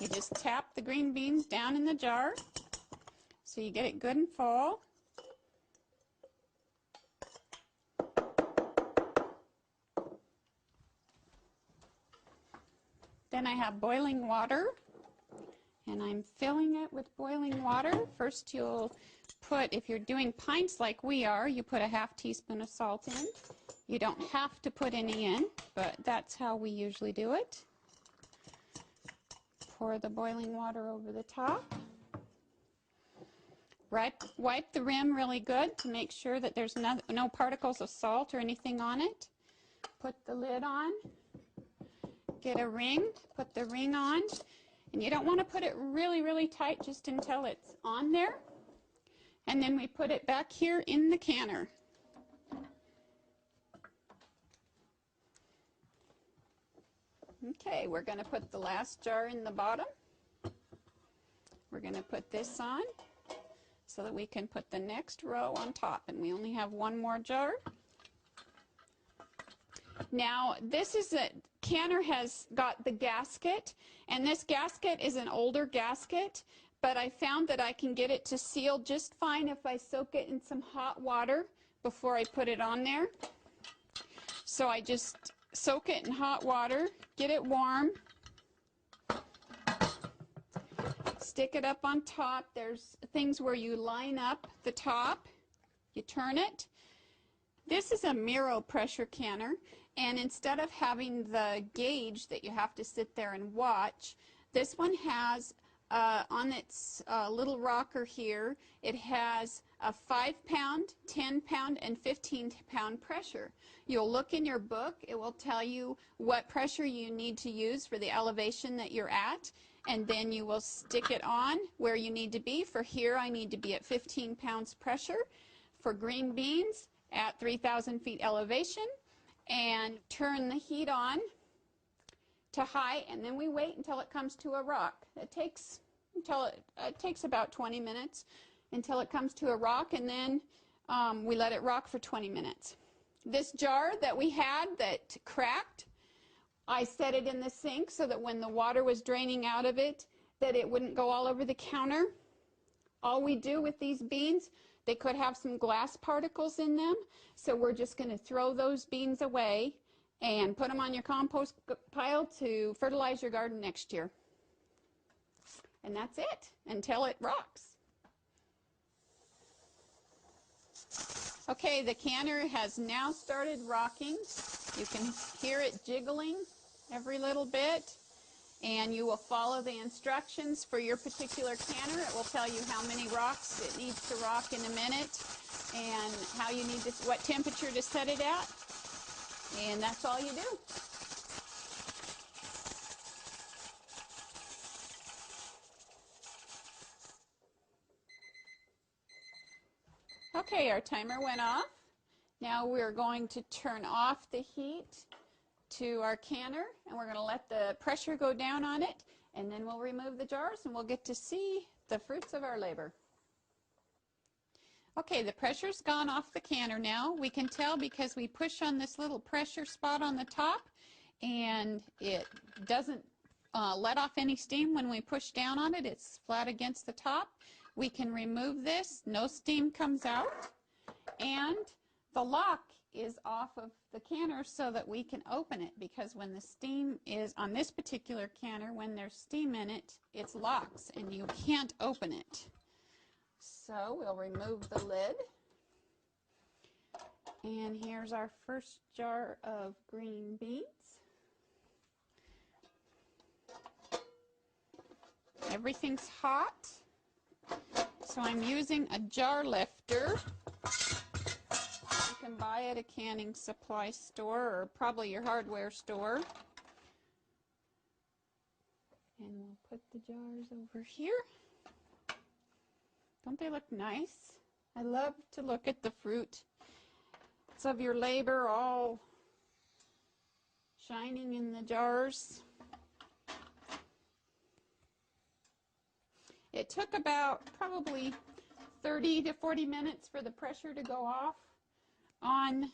You just tap the green beans down in the jar so you get it good and full. Then I have boiling water, and I'm filling it with boiling water. First you'll put, if you're doing pints like we are, you put a ½ teaspoon of salt in. You don't have to put any in, but that's how we usually do it. Pour the boiling water over the top. Wipe the rim really good to make sure that there's no particles of salt or anything on it. Put the lid on. Get a ring. Put the ring on. And you don't want to put it really, really tight just until it's on there. And then we put it back here in the canner. Okay, we're going to put the last jar in the bottom. We're going to put this on so that we can put the next row on top, and we only have one more jar. Now, this is a canner has got the gasket, and this gasket is an older gasket, but I found that I can get it to seal just fine if I soak it in some hot water before I put it on there. So I just soak it in hot water, get it warm, stick it up on top. There's things where you line up the top, you turn it. This is a Miro pressure canner, and instead of having the gauge that you have to sit there and watch, this one has on its little rocker here, it has a 5-pound, 10-pound, and 15-pound pressure. You'll look in your book, it will tell you what pressure you need to use for the elevation that you're at, and then you will stick it on where you need to be. For here, I need to be at 15 pounds pressure. For green beans, at 3,000 feet elevation, and turn the heat on to high, and then we wait until it comes to a rock. It takes about 20 minutes until it comes to a rock, and then we let it rock for 20 minutes. This jar that we had that cracked, I set it in the sink so that when the water was draining out of it, that it wouldn't go all over the counter. All we do with these beans, they could have some glass particles in them, so we're just going to throw those beans away and put them on your compost pile to fertilize your garden next year. And that's it until it rocks. Okay, the canner has now started rocking. You can hear it jiggling every little bit, and you will follow the instructions for your particular canner. It will tell you how many rocks it needs to rock in a minute and how you need to, what temperature to set it at, and that's all you do. Okay, our timer went off. Now we're going to turn off the heat to our canner, and we're going to let the pressure go down on it, and then we'll remove the jars and we'll get to see the fruits of our labor. Okay, the pressure's gone off the canner now. We can tell because we push on this little pressure spot on the top, and it doesn't let off any steam when we push down on it. It's flat against the top. We can remove this, no steam comes out, and the lock is off of the canner so that we can open it, because when the steam is on this particular canner, when there's steam in it, it locks and you can't open it. So we'll remove the lid, and here's our first jar of green beans. Everything's hot, so I'm using a jar lifter. You can buy at a canning supply store or probably your hardware store. And we'll put the jars over here. Don't they look nice? I love to look at the fruits of your labor all shining in the jars. It took about probably 30 to 40 minutes for the pressure to go off on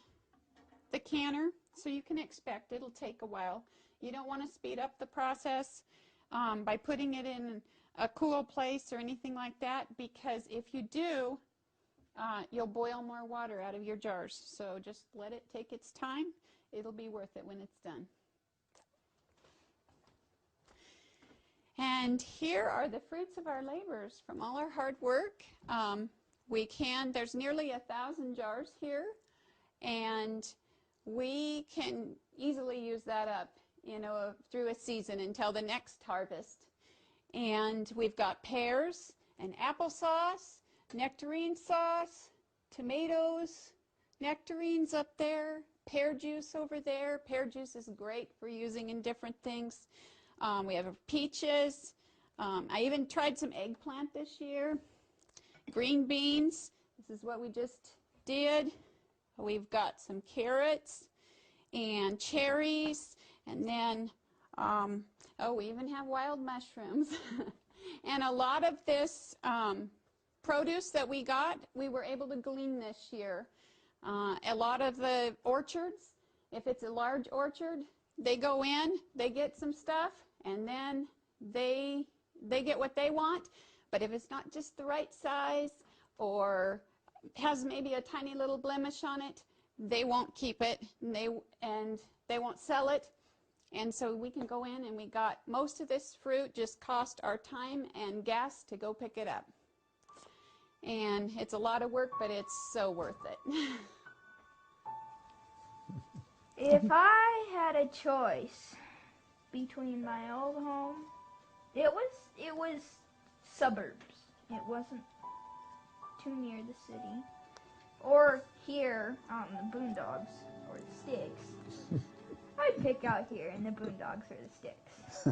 the canner, so you can expect it'll take a while. You don't want to speed up the process by putting it in a cool place or anything like that, because if you do, you'll boil more water out of your jars. So just let it take its time. It'll be worth it when it's done. And here are the fruits of our labors from all our hard work. There's nearly 1,000 jars here, and we can easily use that up, through a season until the next harvest. And we've got pears and applesauce, nectarine sauce, tomatoes, nectarines up there, pear juice over there. Pear juice is great for using in different things. We have peaches. I even tried some eggplant this year. Green beans. This is what we just did. We've got some carrots and cherries, and then we even have wild mushrooms. And a lot of this produce that we got, we were able to glean this year. A lot of the orchards If it's a large orchard, they go in, they get some stuff, and then they get what they want. But if it's not just the right size or has maybe a tiny little blemish on it, they won't keep it, and they won't sell it. And so we can go in, and we got most of this fruit just cost our time and gas to go pick it up. And it's a lot of work, but it's so worth it. If I had a choice between my old home, it was suburbs. It wasn't too near the city. Or here on the boondocks or the sticks. I'd pick out here in the boondocks or the sticks.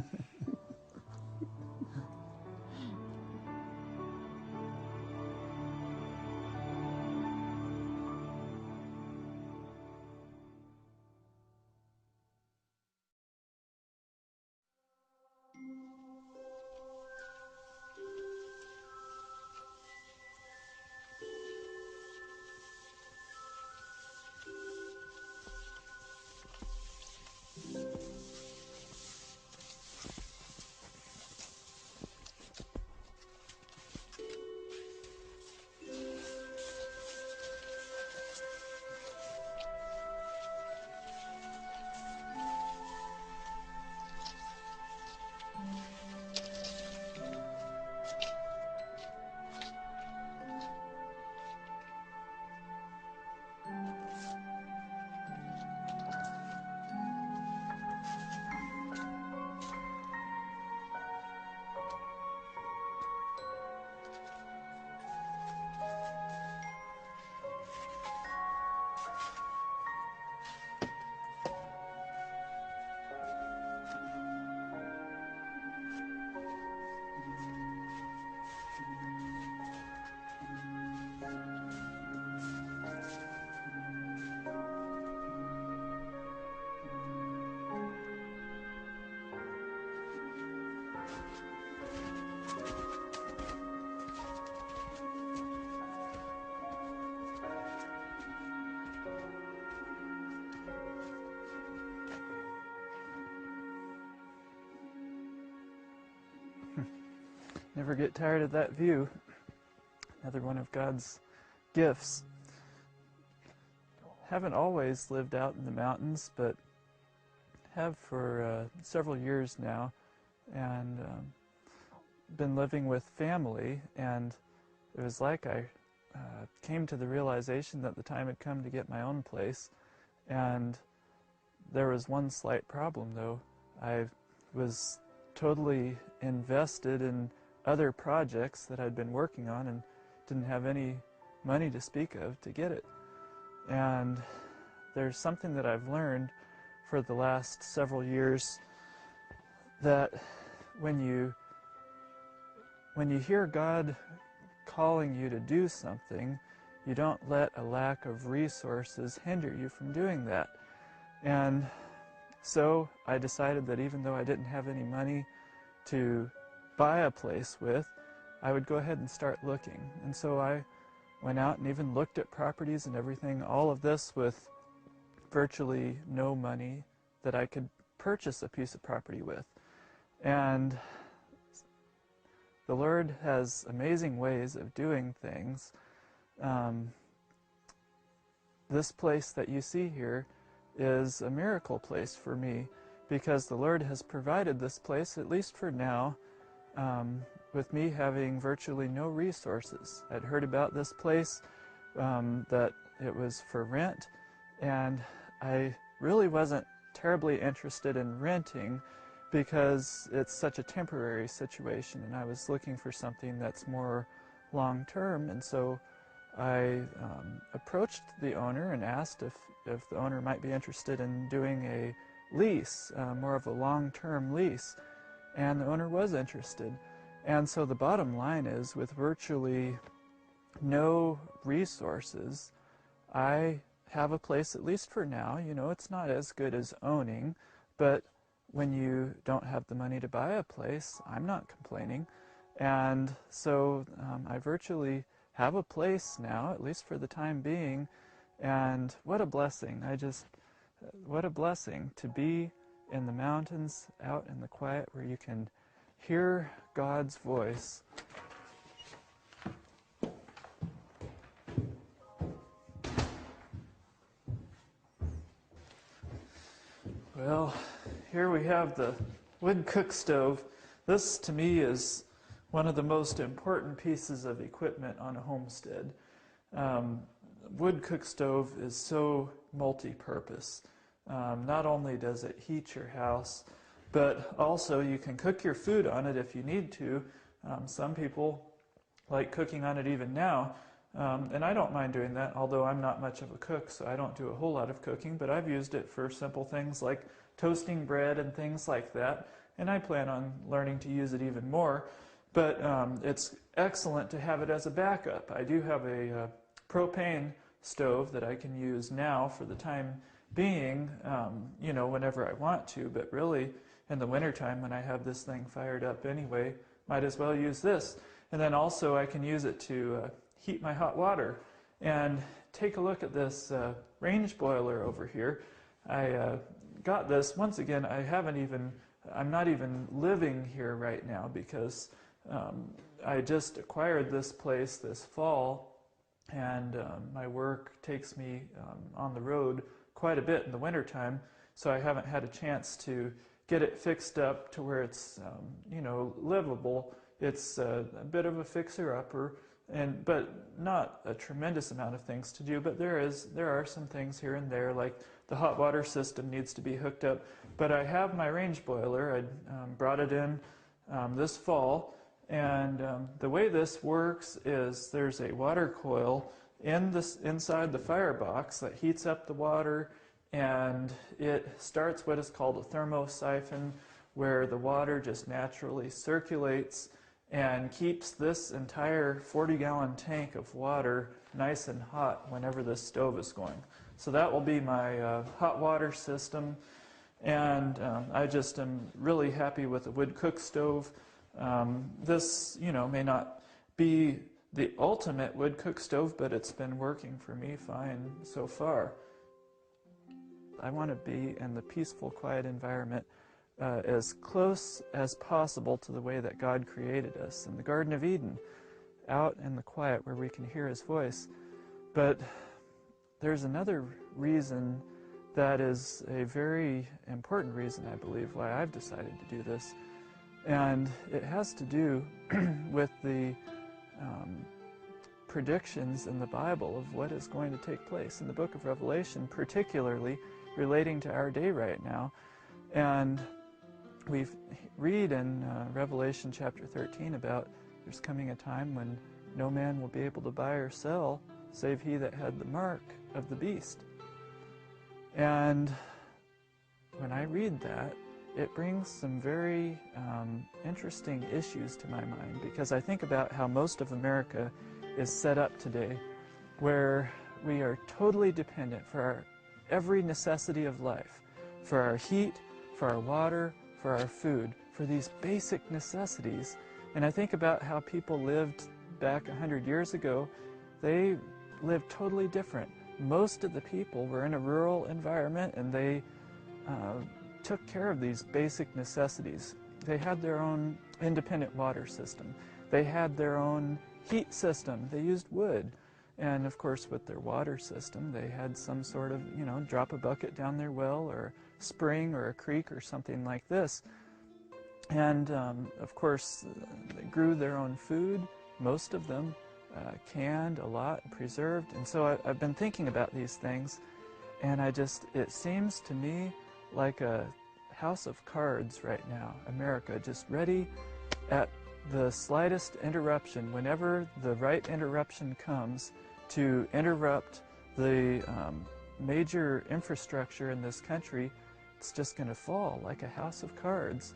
Never get tired of that view. Another one of God's gifts. Haven't always lived out in the mountains, but have for several years now, and been living with family, and it was like I came to the realization that the time had come to get my own place, and there was one slight problem though. I was totally invested in other projects that I'd been working on and didn't have any money to speak of to get it. And there's something that I've learned for the last several years, that when you hear God calling you to do something, you don't let a lack of resources hinder you from doing that. And so I decided that even though I didn't have any money to buy a place with, I would go ahead and start looking. And so I went out and even looked at properties and everything, all of this with virtually no money that I could purchase a piece of property with. And the Lord has amazing ways of doing things. This place that you see here is a miracle place for me, because the Lord has provided this place, at least for now, with me having virtually no resources. I'd heard about this place, that it was for rent, and I really wasn't terribly interested in renting because it's such a temporary situation, and I was looking for something that's more long-term. And so I approached the owner and asked if the owner might be interested in doing a lease, more of a long-term lease, and the owner was interested. And so the bottom line is, with virtually no resources, I have a place, at least for now. You know, it's not as good as owning, but when you don't have the money to buy a place, I'm not complaining. And so I virtually have a place now, at least for the time being, and what a blessing. I just what a blessing to be in the mountains, out in the quiet, where you can hear God's voice. Well, here we have the wood cook stove. This, to me, is one of the most important pieces of equipment on a homestead. Wood cook stove is so multi-purpose. Not only does it heat your house, but also you can cook your food on it if you need to. Some people like cooking on it even now, and I don't mind doing that, although I'm not much of a cook, so I don't do a whole lot of cooking, but I've used it for simple things like toasting bread and things like that, and I plan on learning to use it even more. But it's excellent to have it as a backup. I do have a propane stove that I can use now for the time being, you know, whenever I want to, but really in the wintertime when I have this thing fired up anyway, might as well use this. And then also I can use it to heat my hot water. And take a look at this range boiler over here. I got this, once again, I'm not even living here right now because I just acquired this place this fall, and my work takes me on the road quite a bit in the wintertime, so I haven't had a chance to get it fixed up to where it's you know, livable. It's a bit of a fixer-upper, but not a tremendous amount of things to do. But there are some things here and there, like the hot water system needs to be hooked up. But I have my range boiler. I brought it in this fall, and the way this works is there's a water coil inside the firebox that heats up the water, and it starts what is called a thermosiphon, where the water just naturally circulates and keeps this entire 40-gallon tank of water nice and hot whenever this stove is going. So that will be my hot water system, and I just am really happy with the wood cook stove. This, you know, may not be the ultimate wood cook stove, but it's been working for me fine so far. I want to be in the peaceful, quiet environment as close as possible to the way that God created us in the Garden of Eden, out in the quiet where we can hear His voice. But there's another reason that is a very important reason, I believe, why I've decided to do this. And it has to do with the predictions in the Bible of what is going to take place in the book of Revelation, particularly relating to our day right now. And we read in Revelation chapter 13 about there's coming a time when no man will be able to buy or sell save he that had the mark of the beast. And when I read that, it brings some very interesting issues to my mind, because I think about how most of America is set up today, where we are totally dependent for our every necessity of life, for our heat, for our water, for our food, for these basic necessities. And I think about how people lived back 100 years ago. They lived totally different. Most of the people were in a rural environment, and they took care of these basic necessities. They had their own independent water system. They had their own heat system. They used wood. And of course, with their water system, they had some sort of, you know, drop a bucket down their well, or a spring or a creek or something like this. And of course, they grew their own food, most of them canned a lot, preserved. And so I've been thinking about these things, and it seems to me like a house of cards right now, America, just ready at the slightest interruption, whenever the right interruption comes, to interrupt the major infrastructure in this country. It's just going to fall like a house of cards.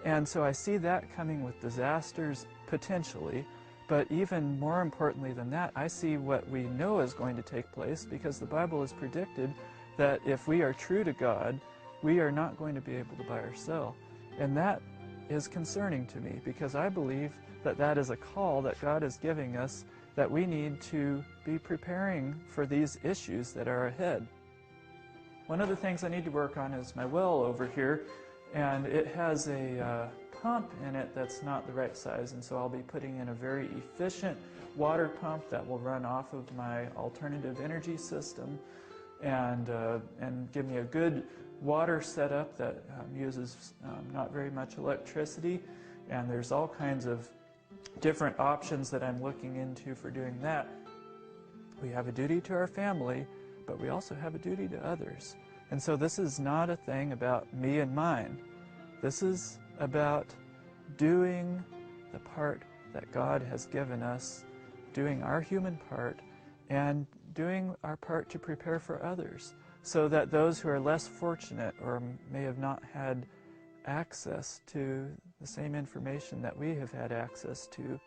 And so I see that coming with disasters potentially, but even more importantly than that, I see what we know is going to take place, because the Bible has predicted that if we are true to God, we are not going to be able to buy or sell. And that is concerning to me, because I believe that that is a call that God is giving us, that we need to be preparing for these issues that are ahead. One of the things I need to work on is my well over here, and it has a pump in it that's not the right size, and so I'll be putting in a very efficient water pump that will run off of my alternative energy system and give me a good water setup that uses not very much electricity. And there's all kinds of different options that I'm looking into for doing that. We have a duty to our family, but we also have a duty to others. And so this is not a thing about me and mine. This is about doing the part that God has given us, doing our human part, and doing our part to prepare for others, so that those who are less fortunate or may have not had access to the same information that we have had access to,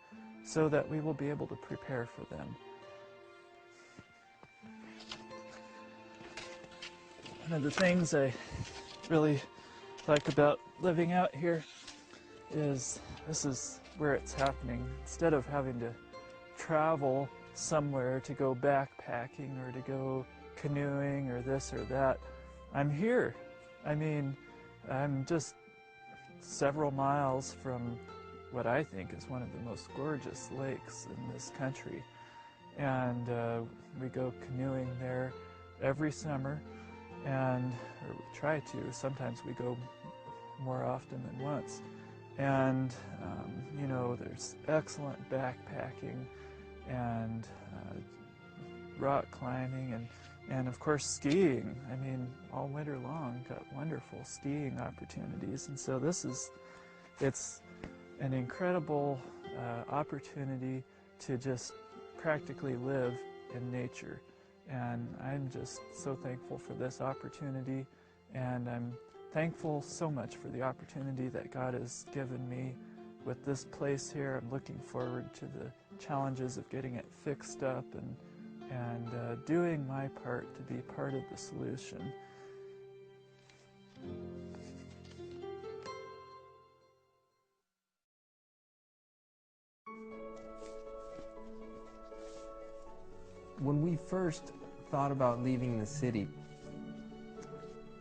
so that we will be able to prepare for them. One of the things I really like about living out here is this is where it's happening. Instead of having to travel somewhere to go backpacking or to go canoeing or this or that, I'm here. I mean, I'm just several miles from what I think is one of the most gorgeous lakes in this country. And we go canoeing there every summer, and or we try to. Sometimes we go more often than once. And, you know, there's excellent backpacking and rock climbing and of course skiing. I mean, all winter long, got wonderful skiing opportunities. And so it's an incredible opportunity to just practically live in nature. And I'm just so thankful for this opportunity, and I'm thankful so much for the opportunity that God has given me with this place here. I'm looking forward to the challenges of getting it fixed up and doing my part to be part of the solution. When we first thought about leaving the city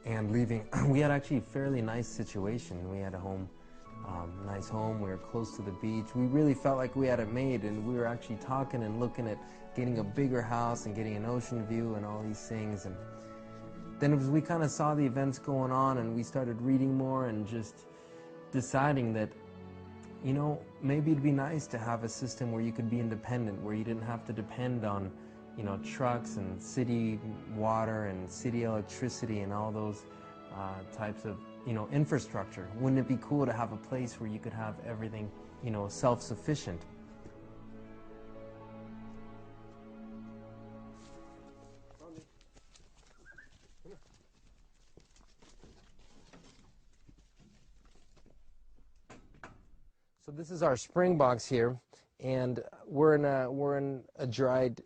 and leaving, we had actually a fairly nice situation. We had a home, nice home. We were close to the beach. We really felt like we had it made, and we were actually talking and looking at getting a bigger house and getting an ocean view and all these things. And then as we kind of saw the events going on and we started reading more and just deciding that, you know, maybe it'd be nice to have a system where you could be independent, where you didn't have to depend on, you know, trucks and city water and city electricity and all those types of, you know, infrastructure. Wouldn't it be cool to have a place where you could have everything, you know, self-sufficient? So this is our spring box here, and we're in a dried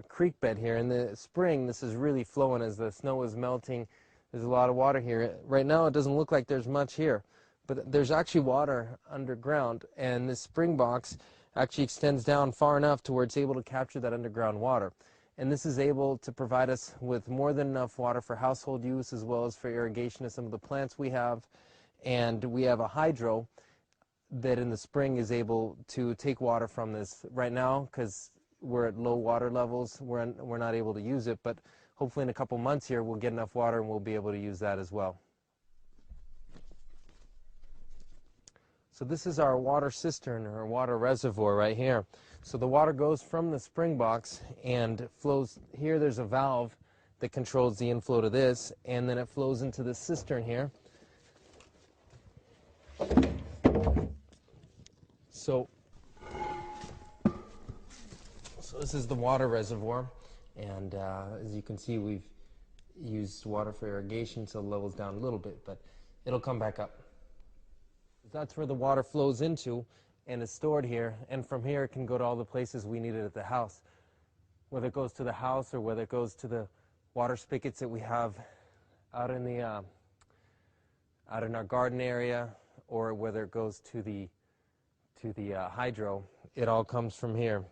creek bed here. In the spring, this is really flowing as the snow is melting. There's a lot of water here. Right now, it doesn't look like there's much here, but there's actually water underground, and this spring box actually extends down far enough to where it's able to capture that underground water. And this is able to provide us with more than enough water for household use as well as for irrigation of some of the plants we have. And we have a hydro that in the spring is able to take water from this. Right now, because we're at low water levels, we're not able to use it, but hopefully in a couple months here we'll get enough water and we'll be able to use that as well. So this is our water cistern or water reservoir right here. So the water goes from the spring box and flows here. There's a valve that controls the inflow to this, and then it flows into the cistern here. So this is the water reservoir, and as you can see, we've used water for irrigation, so the level's down a little bit, but it'll come back up. That's where the water flows into and is stored here, and from here it can go to all the places we need it at the house, whether it goes to the house or whether it goes to the water spigots that we have out in the out in our garden area, or whether it goes to the hydro. It all comes from here.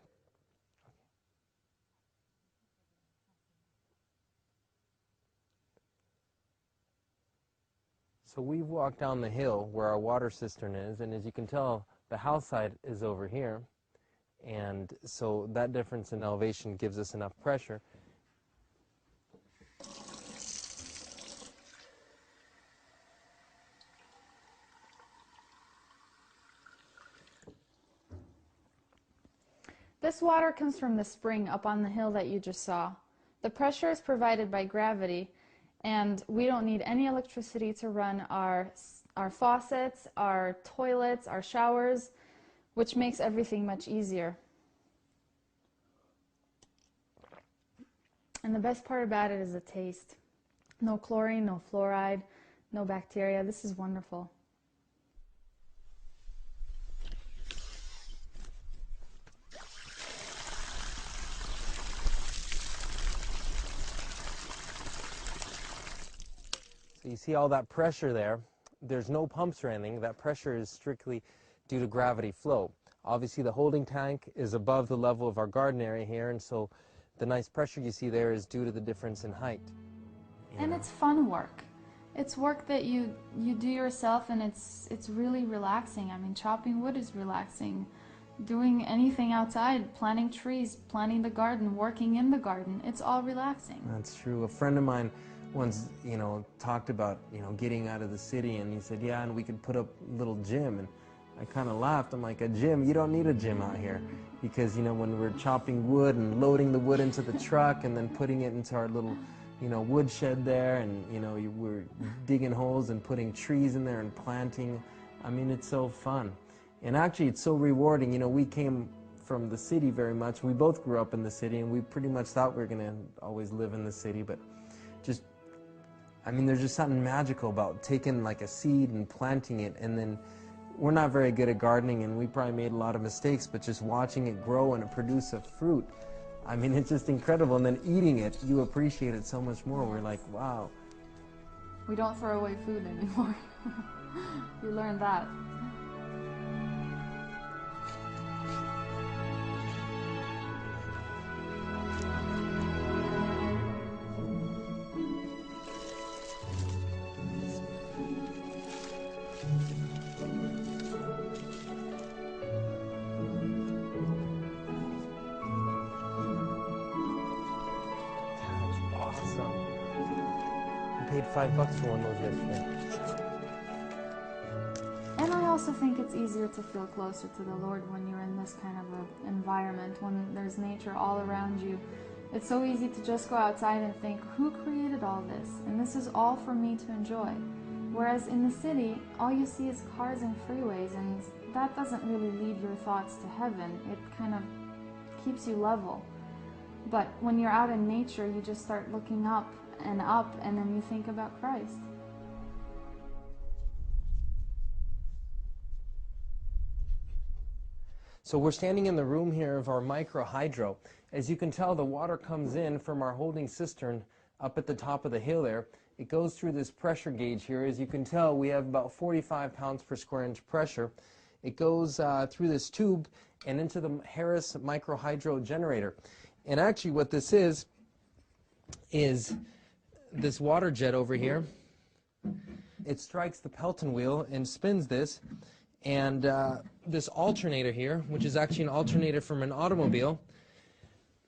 So we've walked down the hill where our water cistern is, and as you can tell, the house side is over here. And so that difference in elevation gives us enough pressure. This water comes from the spring up on the hill that you just saw. The pressure is provided by gravity, and we don't need any electricity to run our faucets, our toilets, our showers, which makes everything much easier. And the best part about it is the taste. No chlorine, no fluoride, no bacteria. This is wonderful. So you see all that pressure there. There's no pumps or anything. That pressure is strictly due to gravity flow. Obviously the holding tank is above the level of our garden area here, and so the nice pressure you see there is due to the difference in height. And it's fun work. It's work that you do yourself, and it's really relaxing. I mean, chopping wood is relaxing. Doing anything outside, planting trees, planting the garden, working in the garden, it's all relaxing. That's true. A friend of mine once, talked about, getting out of the city, and he said, yeah, and we could put up a little gym. And I kind of laughed. I'm like, a gym? You don't need a gym out here. Because, when we're chopping wood and loading the wood into the truck and then putting it into our little, wood shed there, and, we're digging holes and putting trees in there and planting. I mean, it's so fun. And actually, it's so rewarding. We came from the city very much. We both grew up in the city, and we pretty much thought we were going to always live in the city, but there's just something magical about taking like a seed and planting it, and then we're not very good at gardening, and we probably made a lot of mistakes, but just watching it grow and produce a fruit, it's just incredible. And then eating it, you appreciate it so much more. We're like, wow. We don't throw away food anymore. You learn that. Paid $5 for one of those yesterday. And I also think it's easier to feel closer to the Lord when you're in this kind of an environment, when there's nature all around you. It's so easy to just go outside and think, who created all this? And this is all for me to enjoy. Whereas in the city, all you see is cars and freeways, and that doesn't really lead your thoughts to heaven. It kind of keeps you level. But when you're out in nature, you just start looking up, and then you think about Christ. So we're standing in the room here of our micro hydro. As you can tell, the water comes in from our holding cistern up at the top of the hill there. It goes through this pressure gauge here. As you can tell, we have about 45 pounds per square inch pressure. It goes through this tube and into the Harris micro hydro generator. And actually what this is this water jet over here. It strikes the Pelton wheel and spins this, and this alternator here, which is actually an alternator from an automobile,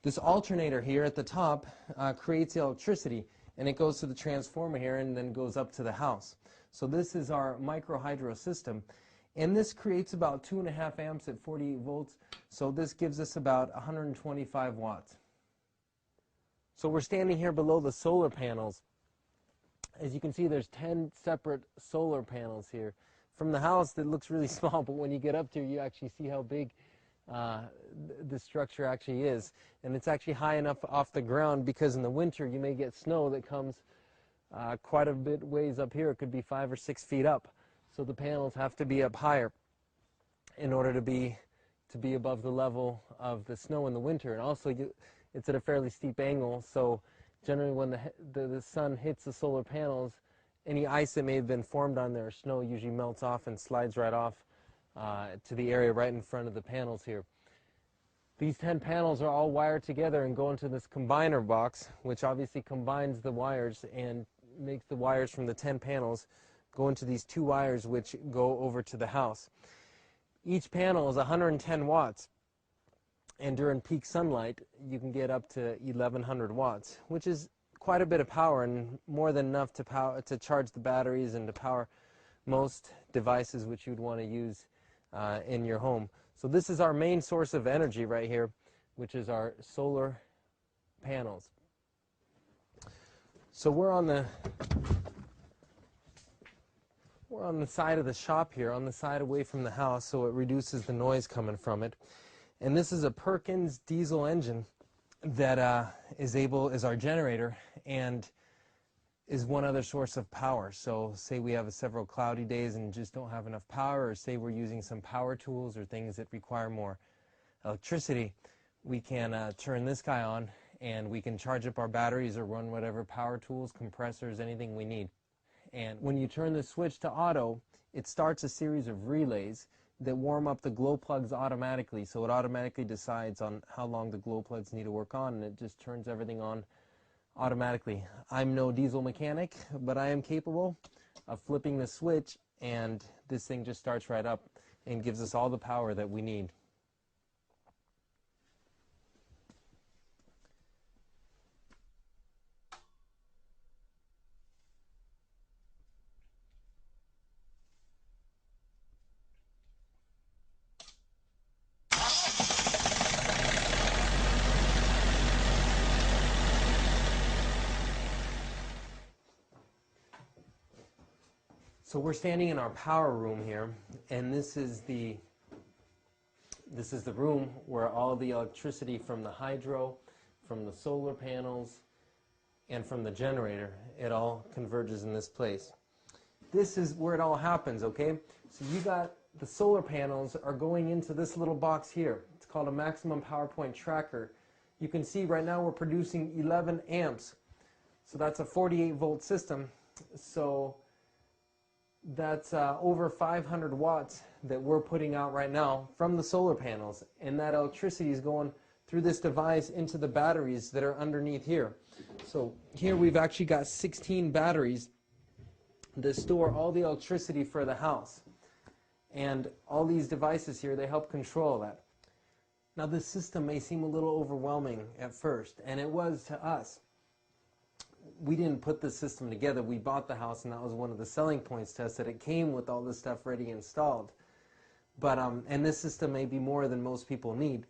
this alternator here at the top creates the electricity, and it goes to the transformer here and then goes up to the house. So this is our micro hydro system, and this creates about 2.5 amps at 48 volts, so this gives us about 125 watts. So we're standing here below the solar panels. As you can see, there's 10 separate solar panels here. From the house, it looks really small, but when you get up to, you actually see how big the structure actually is. And it's actually high enough off the ground because in the winter you may get snow that comes quite a bit ways up here. It could be 5 or 6 feet up. So the panels have to be up higher in order to be above the level of the snow in the winter. And also, it's at a fairly steep angle, so generally when the sun hits the solar panels, any ice that may have been formed on there, or snow, usually melts off and slides right off to the area right in front of the panels here. These 10 panels are all wired together and go into this combiner box, which obviously combines the wires and makes the wires from the 10 panels go into these 2 wires which go over to the house. Each panel is 110 watts. And during peak sunlight, you can get up to 1100 watts, which is quite a bit of power and more than enough to charge the batteries and to power most devices which you'd want to use in your home. So this is our main source of energy right here, which is our solar panels. So we're on the side of the shop here, on the side away from the house, so it reduces the noise coming from it. And this is a Perkins diesel engine that is our generator and is one other source of power. So say we have several cloudy days and just don't have enough power, or say we're using some power tools or things that require more electricity, we can turn this guy on and we can charge up our batteries or run whatever power tools, compressors, anything we need. And when you turn the switch to auto, it starts a series of relays that warm up the glow plugs automatically. So it automatically decides on how long the glow plugs need to work on, and it just turns everything on automatically. I'm no diesel mechanic, but I am capable of flipping the switch, and this thing just starts right up and gives us all the power that we need. So we're standing in our power room here, and this is the room where all the electricity from the hydro, from the solar panels, and from the generator, it all converges in this place. This is where it all happens, okay? So you got the solar panels are going into this little box here. It's called a maximum power point tracker. You can see right now we're producing 11 amps. So that's a 48 volt system. So that's over 500 watts that we're putting out right now from the solar panels, and that electricity is going through this device into the batteries that are underneath here. So here we've actually got 16 batteries that store all the electricity for the house, and all these devices here, they help control that. Now this system may seem a little overwhelming at first, and it was to us. We didn't put this system together. We bought the house, and that was one of the selling points to us, that it came with all this stuff ready installed. But and this system may be more than most people need,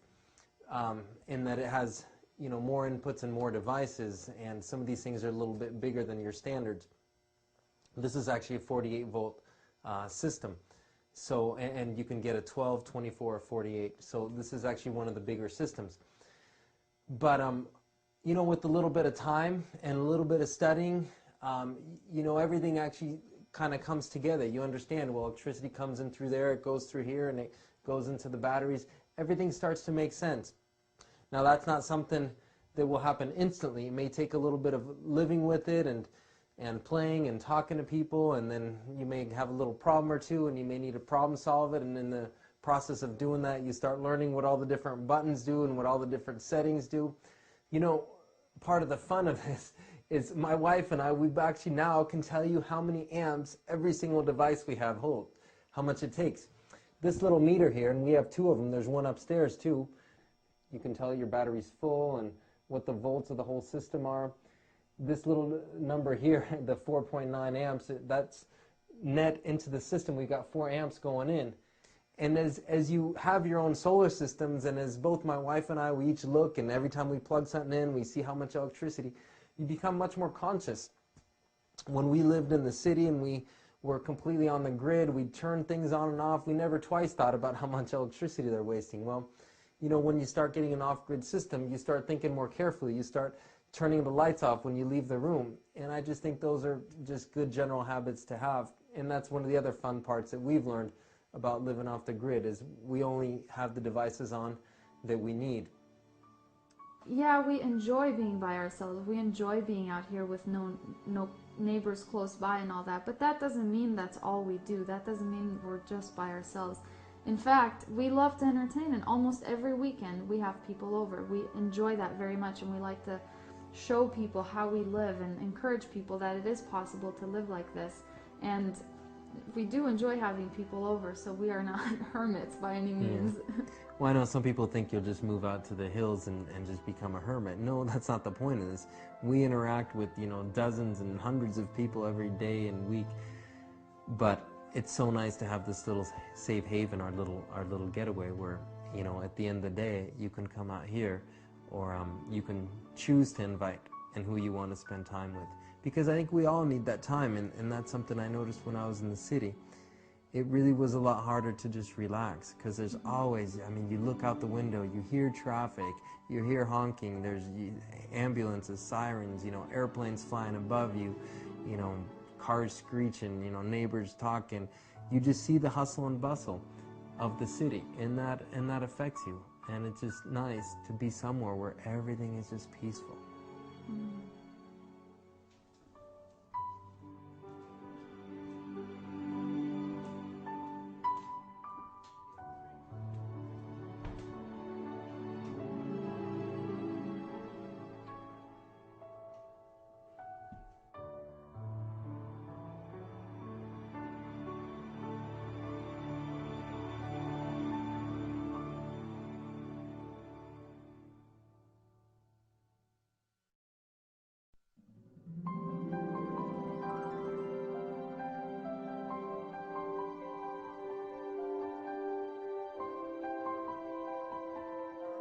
in that it has, you know, more inputs and more devices, and some of these things are a little bit bigger than your standards. This is actually a 48 volt system. So and you can get a 12, 24, or 48. So this is actually one of the bigger systems. But you know, with a little bit of time and a little bit of studying, you know, everything actually kind of comes together. You understand, well, electricity comes in through there, it goes through here, and it goes into the batteries. Everything starts to make sense. Now, that's not something that will happen instantly. It may take a little bit of living with it and playing and talking to people, and then you may have a little problem or two, and you may need to problem solve it, and in the process of doing that, you start learning what all the different buttons do and what all the different settings do. You know, part of the fun of this is my wife and I, we actually now can tell you how many amps every single device we have hold, how much it takes. This little meter here, and we have 2 of them, there's one upstairs too, you can tell your battery's full and what the volts of the whole system are. This little number here, the 4.9 amps, that's net into the system. We've got 4 amps going in. And as you have your own solar systems, and as both my wife and I, we each look, and every time we plug something in, we see how much electricity, you become much more conscious. When we lived in the city and we were completely on the grid, we'd turn things on and off. We never twice thought about how much electricity they're wasting. Well, you know, when you start getting an off-grid system, you start thinking more carefully. You start turning the lights off when you leave the room. And I just think those are just good general habits to have. And that's one of the other fun parts that we've learned about living off the grid, is we only have the devices on that we need. Yeah, we enjoy being by ourselves. We enjoy being out here with no neighbors close by and all that. But that doesn't mean that's all we do. That doesn't mean we're just by ourselves. In fact, we love to entertain, and almost every weekend we have people over. We enjoy that very much, and we like to show people how we live and encourage people that it is possible to live like this. And we do enjoy having people over, so we are not hermits by any means. Well, I know some people think you'll just move out to the hills and just become a hermit. No, that's not the point of this. We interact with, you know, dozens and hundreds of people every day and week, but it's so nice to have this little safe haven, our little getaway where, you know, at the end of the day, you can come out here, or you can choose to invite and who you want to spend time with. Because I think we all need that time, and that's something I noticed when I was in the city. It really was a lot harder to just relax, because there's always, I mean, you look out the window, you hear traffic, you hear honking, there's ambulances, sirens, you know, airplanes flying above you, you know, cars screeching, you know, neighbors talking. You just see the hustle and bustle of the city, and that affects you. And it's just nice to be somewhere where everything is just peaceful.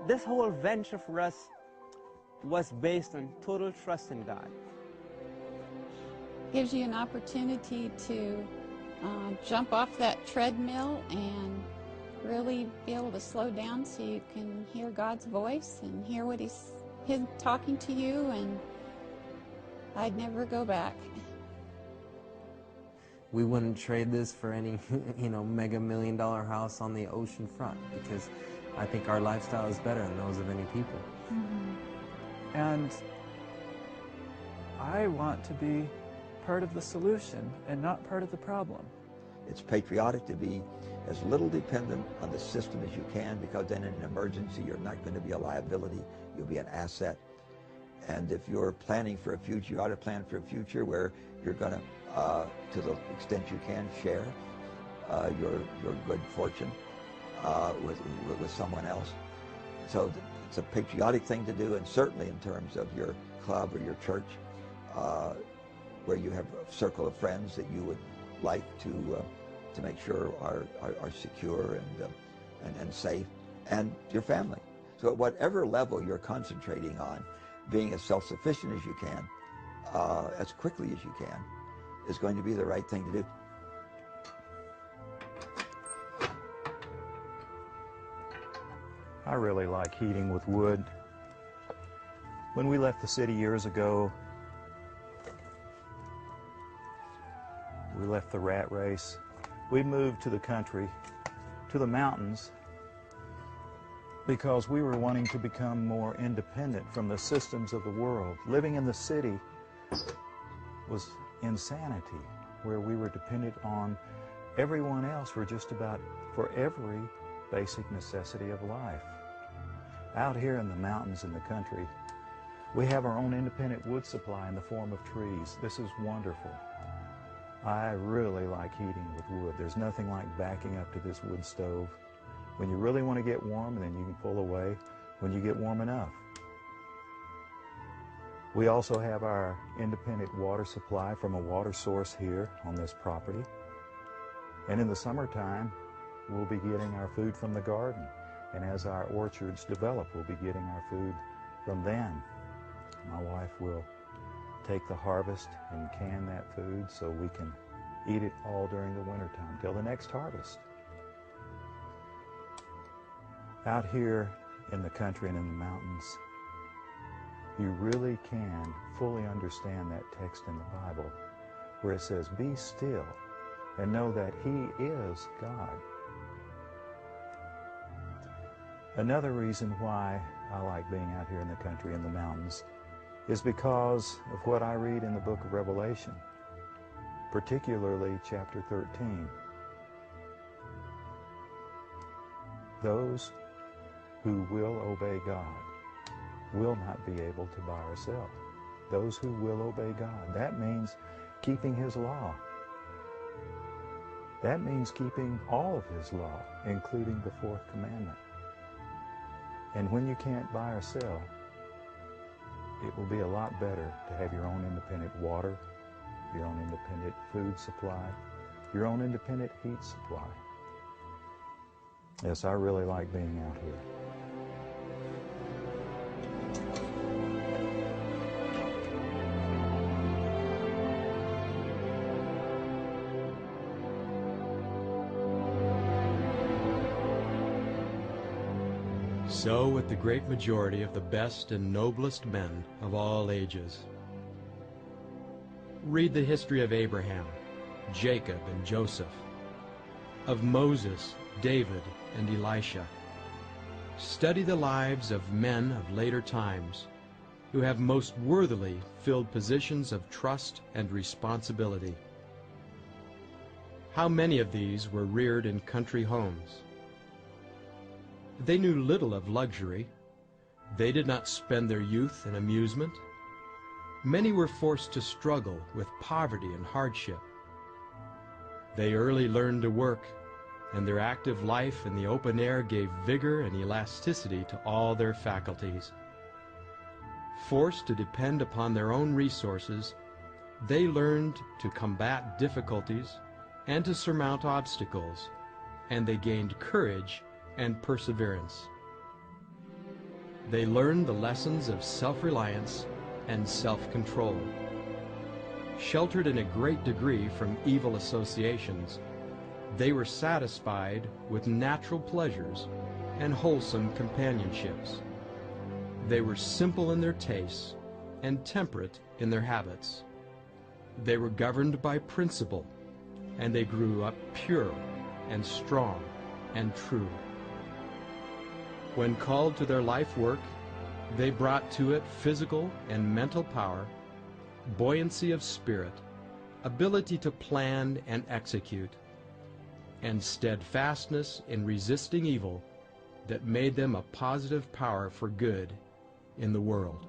This whole venture for us was based on total trust in God. Gives you an opportunity to jump off that treadmill and really be able to slow down so you can hear God's voice and hear what He's talking to you, and I'd never go back. We wouldn't trade this for any, you know, mega $1,000,000 house on the ocean front, because I think our lifestyle is better than those of any people. And I want to be part of the solution and not part of the problem. It's patriotic to be as little dependent on the system as you can, because then in an emergency you're not going to be a liability, you'll be an asset. And if you're planning for a future, you ought to plan for a future where you're going to the extent you can, share your good fortune with someone else. So it's a patriotic thing to do, and certainly in terms of your club or your church, where you have a circle of friends that you would like to make sure are secure and safe, and your family. So at whatever level you're concentrating on, being as self-sufficient as you can, as quickly as you can, is going to be the right thing to do. I really like heating with wood. When we left the city years ago, we left the rat race. We moved to the country, to the mountains, because we were wanting to become more independent from the systems of the world. Living in the city was insanity, where we were dependent on everyone else for just about for every basic necessity of life. Out here in the mountains in the country, we have our own independent wood supply in the form of trees. This is wonderful. I really like heating with wood. There's nothing like backing up to this wood stove. When you really want to get warm, then you can pull away when you get warm enough. We also have our independent water supply from a water source here on this property. And in the summertime, we'll be getting our food from the garden. And as our orchards develop, we'll be getting our food from them. My wife will take the harvest and can that food so we can eat it all during the wintertime till the next harvest. Out here in the country and in the mountains, you really can fully understand that text in the Bible where it says, "Be still and know that He is God." Another reason why I like being out here in the country and the mountains is because of what I read in the book of Revelation, particularly chapter 13. Those who will obey God will not be able to buy or sell. Those who will obey God, that means keeping His law. That means keeping all of His law, including the fourth commandment. And when you can't buy or sell, it will be a lot better to have your own independent water, your own independent food supply, your own independent heat supply. Yes, I really like being out here. So with the great majority of the best and noblest men of all ages. Read the history of Abraham, Jacob, and Joseph, of Moses, David, and Elisha. Study the lives of men of later times who have most worthily filled positions of trust and responsibility. How many of these were reared in country homes? They knew little of luxury. They did not spend their youth in amusement. Many were forced to struggle with poverty and hardship. They early learned to work, and their active life in the open air gave vigor and elasticity to all their faculties. Forced to depend upon their own resources, they learned to combat difficulties and to surmount obstacles, and they gained courage and perseverance. They learned the lessons of self-reliance and self-control. Sheltered in a great degree from evil associations, they were satisfied with natural pleasures and wholesome companionships. They were simple in their tastes and temperate in their habits. They were governed by principle, and they grew up pure and strong and true. When called to their life work, they brought to it physical and mental power, buoyancy of spirit, ability to plan and execute, and steadfastness in resisting evil that made them a positive power for good in the world.